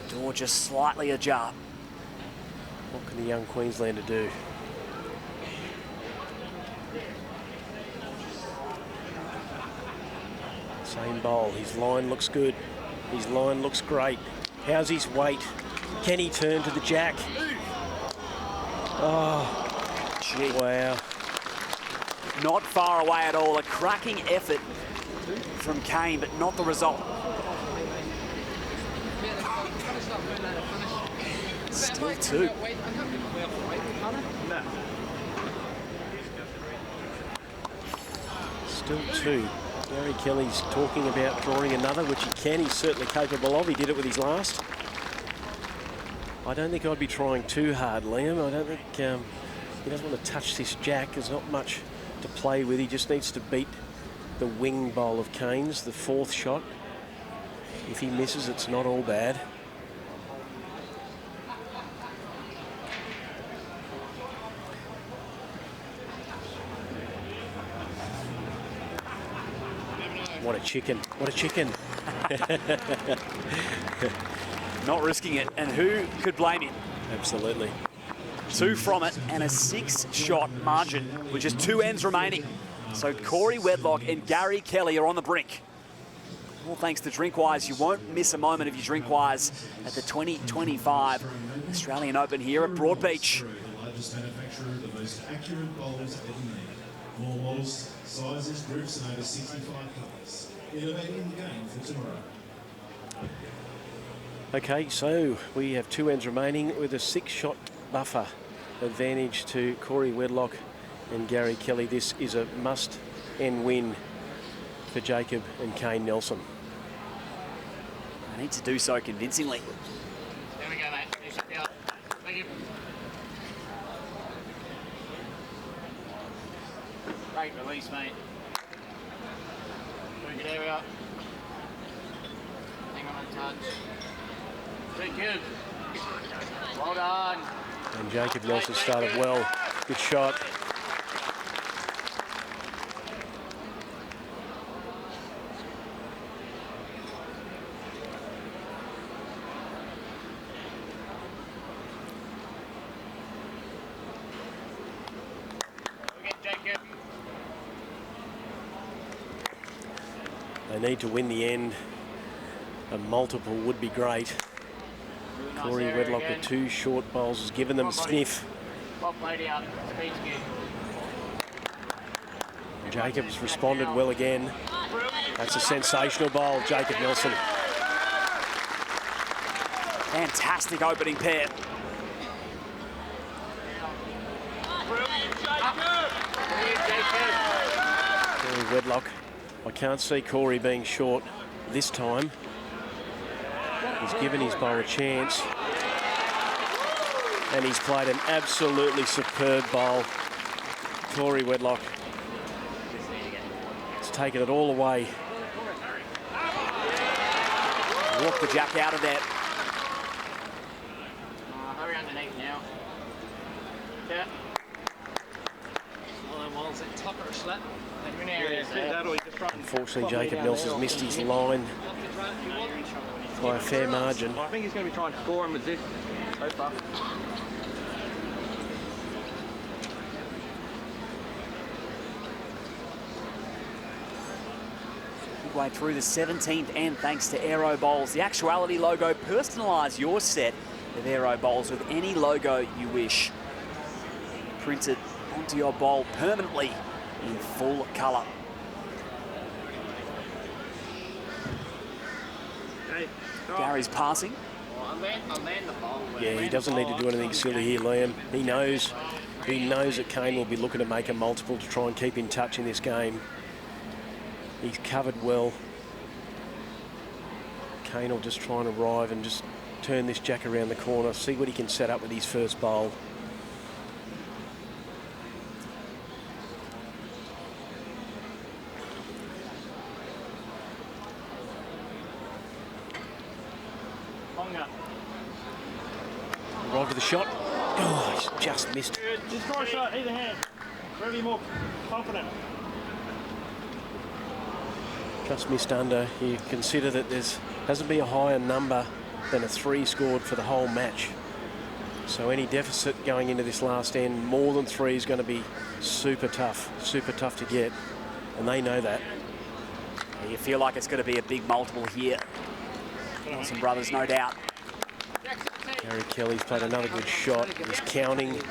Door just slightly ajar. What can the young Queenslander do? Same bowl. His line looks good. His line looks great. How's his weight? Can he turn to the jack? Oh, gee. Wow. Not far away at all. A cracking effort from Kane, but not the result. Still 2. Still 2. Gary Kelly's talking about drawing another, which he can. He's certainly capable of. He did it with his last. I don't think I'd be trying too hard, Liam. I don't think he doesn't want to touch this jack. There's not much to play with. He just needs to beat the wing bowl of Kane's, the 4th shot. If he misses, it's not all bad. What a chicken. What a chicken. Not risking it, and who could blame him? Absolutely. 2 from it, and a 6-shot margin with just 2 ends remaining. So Corey Wedlock and Gary Kelly are on the brink. All thanks to Drinkwise. You won't miss a moment if you Drinkwise at the 2025 Australian Open here at Broadbeach. The largest manufacturer of the most accurate bowls ever made. More models, sizes, groups, and over 65 colours. Innovating the game for tomorrow. Okay, so we have 2 ends remaining with a 6-shot buffer advantage to Corey Wedlock and Gary Kelly. This is a must-end win for Jacob and Kane Nelsen. I need to do so convincingly. There we go, mate. Thank you. Great release, mate. Very good area. Hang on a touch. Very good. Well done. And Jacob Nelsen started well. Good shot. They need to win the end. A multiple would be great. Corey Wedlock with 2 short bowls has given them a sniff. Jacob's responded well again. That's a sensational bowl, Jacob Nelsen. Fantastic opening pair. Corey Wedlock. I can't see Corey being short this time. He's given his bowl a chance. And he's played an absolutely superb bowl. Corey Wedlock. He's taken it all away. Walk the jack out of there. Hurry underneath now. Yeah. Walls at top or slap. Unfortunately, Jacob Nelson's missed his line by a fair margin. I think he's going to be trying to score him with this so far. Way through the 17th end thanks to Aero Bowls. The Actuality logo. Personalise your set of Aero Bowls with any logo you wish. Printed onto your bowl permanently in full colour. Gary's passing. Yeah, he doesn't need to do anything silly here, Liam. He knows that Kane will be looking to make a multiple to try and keep in touch in this game. He's covered well. Kane will just try and arrive and just turn this jack around the corner, see what he can set up with his first bowl. Arrived with the shot. Oh, he's just missed. Just try a shot, either hand. Really more confident. Just missed under. You consider that hasn't been a higher number than a 3 scored for the whole match. So any deficit going into this last end, more than 3 is going to be super tough to get. And they know that. You feel like it's going to be a big multiple here. Nelsen brothers, no doubt. Gary Kelly's played another good shot. He's counting.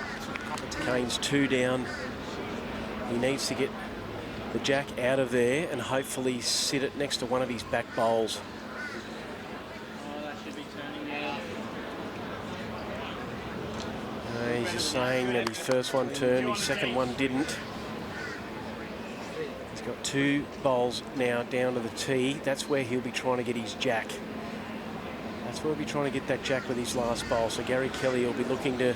Kane's 2 down. He needs to get the jack out of there and hopefully sit it next to one of his back bowls. Oh, that should be turning now. He's just saying that his first one turned, his second one didn't. He's got 2 bowls now down to the tee. That's where he'll be trying to get his jack. That's where he'll be trying to get that jack with his last bowl. So Gary Kelly will be looking to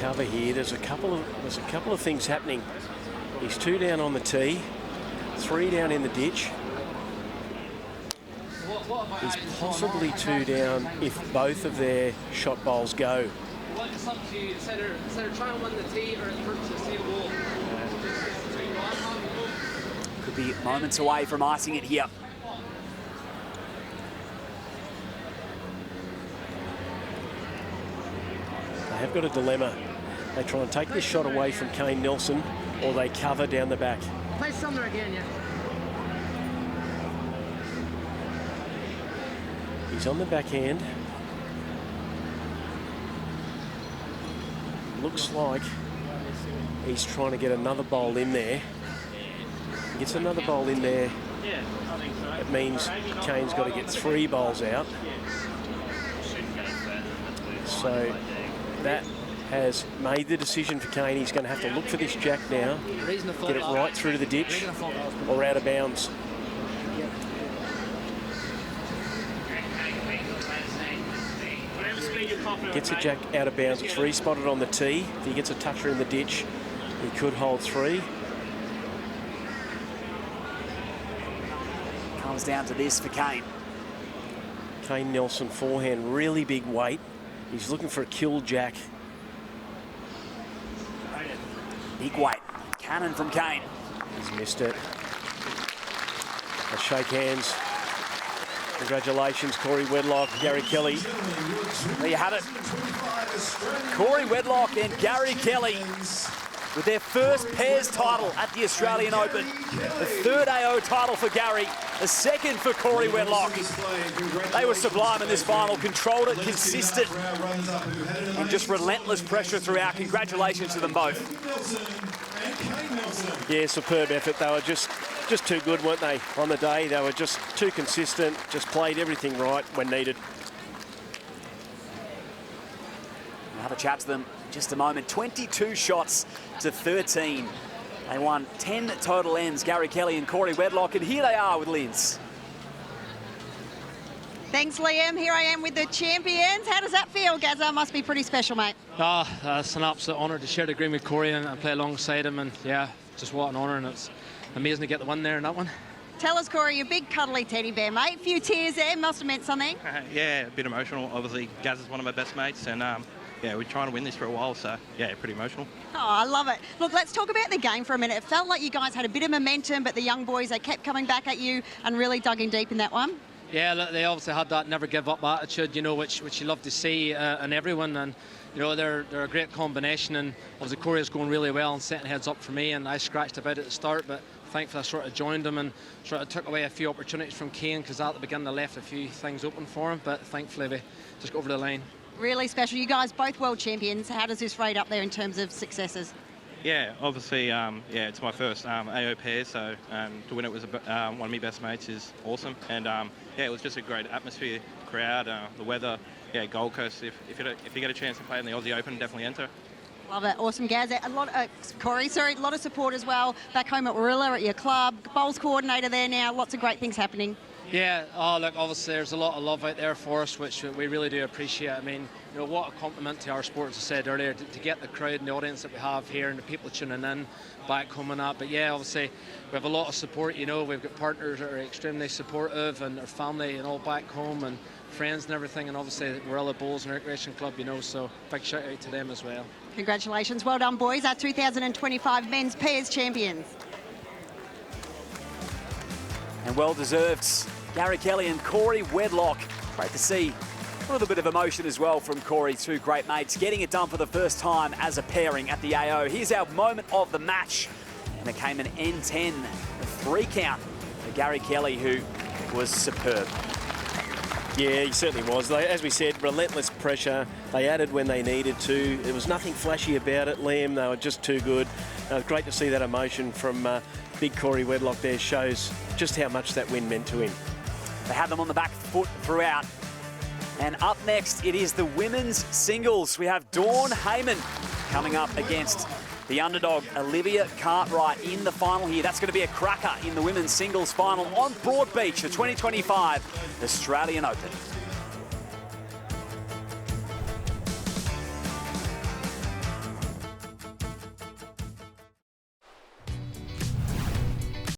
cover here. There's a couple of things happening. He's 2 down on the tee, 3 down in the ditch. He's possibly 2 down if both of their shot bowls go. It's up to you. Instead of trying to win the tee or to the same wall. Could be moments away from icing it here. They have got a dilemma. They try and take this shot away from Kane Nelsen, or they cover down the back. Play Sumner again, yeah. He's on the backhand. Looks like he's trying to get another bowl in there. Gets another bowl in there. It means Kane's got to get 3 bowls out. So that has made the decision for Kane. He's going to have to look for this jack now, get it right through to the ditch or out of bounds. Gets a jack out of bounds. It's respotted on the tee. If he gets a toucher in the ditch, he could hold 3. Comes down to this for Kane. Kane Nelsen, forehand, really big weight. He's looking for a kill jack. Big weight. Cannon from Kane. He's missed it. Let's shake hands. Congratulations, Corey Wedlock, Gary Kelly. There you have it. Corey Wedlock and Gary Kelly with their first pairs title at the Australian Open. The 3rd AO title for Gary, the 2nd for Corey Wedlock. They were sublime in this final, controlled it, consistent, and just relentless pressure throughout. Congratulations to them both. Yeah, superb effort. They were just too good, weren't they, on the day? They were just too consistent, just played everything right when needed. We'll have a chat to them in just a moment. 22 shots to 13. They won 10 total ends, Gary Kelly and Corey Wedlock, and here they are with Linz. Thanks, Liam. Here I am with the champions. How does that feel, Gazza? Must be pretty special, mate. It's an absolute honour to share the green with Corey and play alongside him, and yeah, just what an honour, and it's amazing to get the win there in that one. Tell us, Corey, you're a big cuddly teddy bear, mate. A few tears there, must have meant something. Yeah, a bit emotional. Obviously, Gaz is one of my best mates, and yeah, we're trying to win this for a while, so yeah, pretty emotional. Oh, I love it. Look, let's talk about the game for a minute. It felt like you guys had a bit of momentum, but the young boys, they kept coming back at you and really dug in deep in that one. Yeah, look, they obviously had that never give up attitude, you know, which you love to see in everyone, and you know they're a great combination. And obviously Corey's going really well and setting heads up for me, and I scratched a bit at the start, but thankfully I sort of joined him and sort of took away a few opportunities from Kane, because at the beginning I left a few things open for him, but thankfully we just got over the line. Really special. You guys both world champions. How does this rate up there in terms of successes? Yeah, obviously, yeah, it's my first AO pair, so to win it was one of my best mates is awesome. And yeah, it was just a great atmosphere, crowd, the weather. Yeah, Gold Coast. If you get a chance to play in the Aussie Open, definitely enter. Love it. Awesome, Gaz. Corey, sorry, a lot of support as well back home at Warilla at your club. Bowls coordinator there now. Lots of great things happening. Yeah, look, obviously there's a lot of love out there for us, which we really do appreciate. I mean, you know, what a compliment to our sport, as I said earlier, to get the crowd and the audience that we have here and the people tuning in back home and that. But yeah, obviously we have a lot of support, you know, we've got partners that are extremely supportive, and our family and all back home, and friends and everything, and obviously Warilla Bowls and Recreation Club, you know, so big shout out to them as well. Congratulations. Well done, boys. Our 2025 men's pairs champions. And well deserved. Gary Kelly and Corey Wedlock. Great to see a little bit of emotion as well from Corey, two great mates, getting it done for the first time as a pairing at the AO. Here's our moment of the match. And it came an N10, a 3 count for Gary Kelly, who was superb. Yeah, he certainly was. As we said, relentless pressure. They added when they needed to. There was nothing flashy about it, Liam. They were just too good. Great to see that emotion from big Corey Wedlock there. Shows just how much that win meant to him. They have them on the back foot throughout. And up next, it is the women's singles. We have Dawn Heyman coming up against the underdog Olivia Cartwright in the final here. That's going to be a cracker in the women's singles final on Broadbeach, the 2025 Australian Open.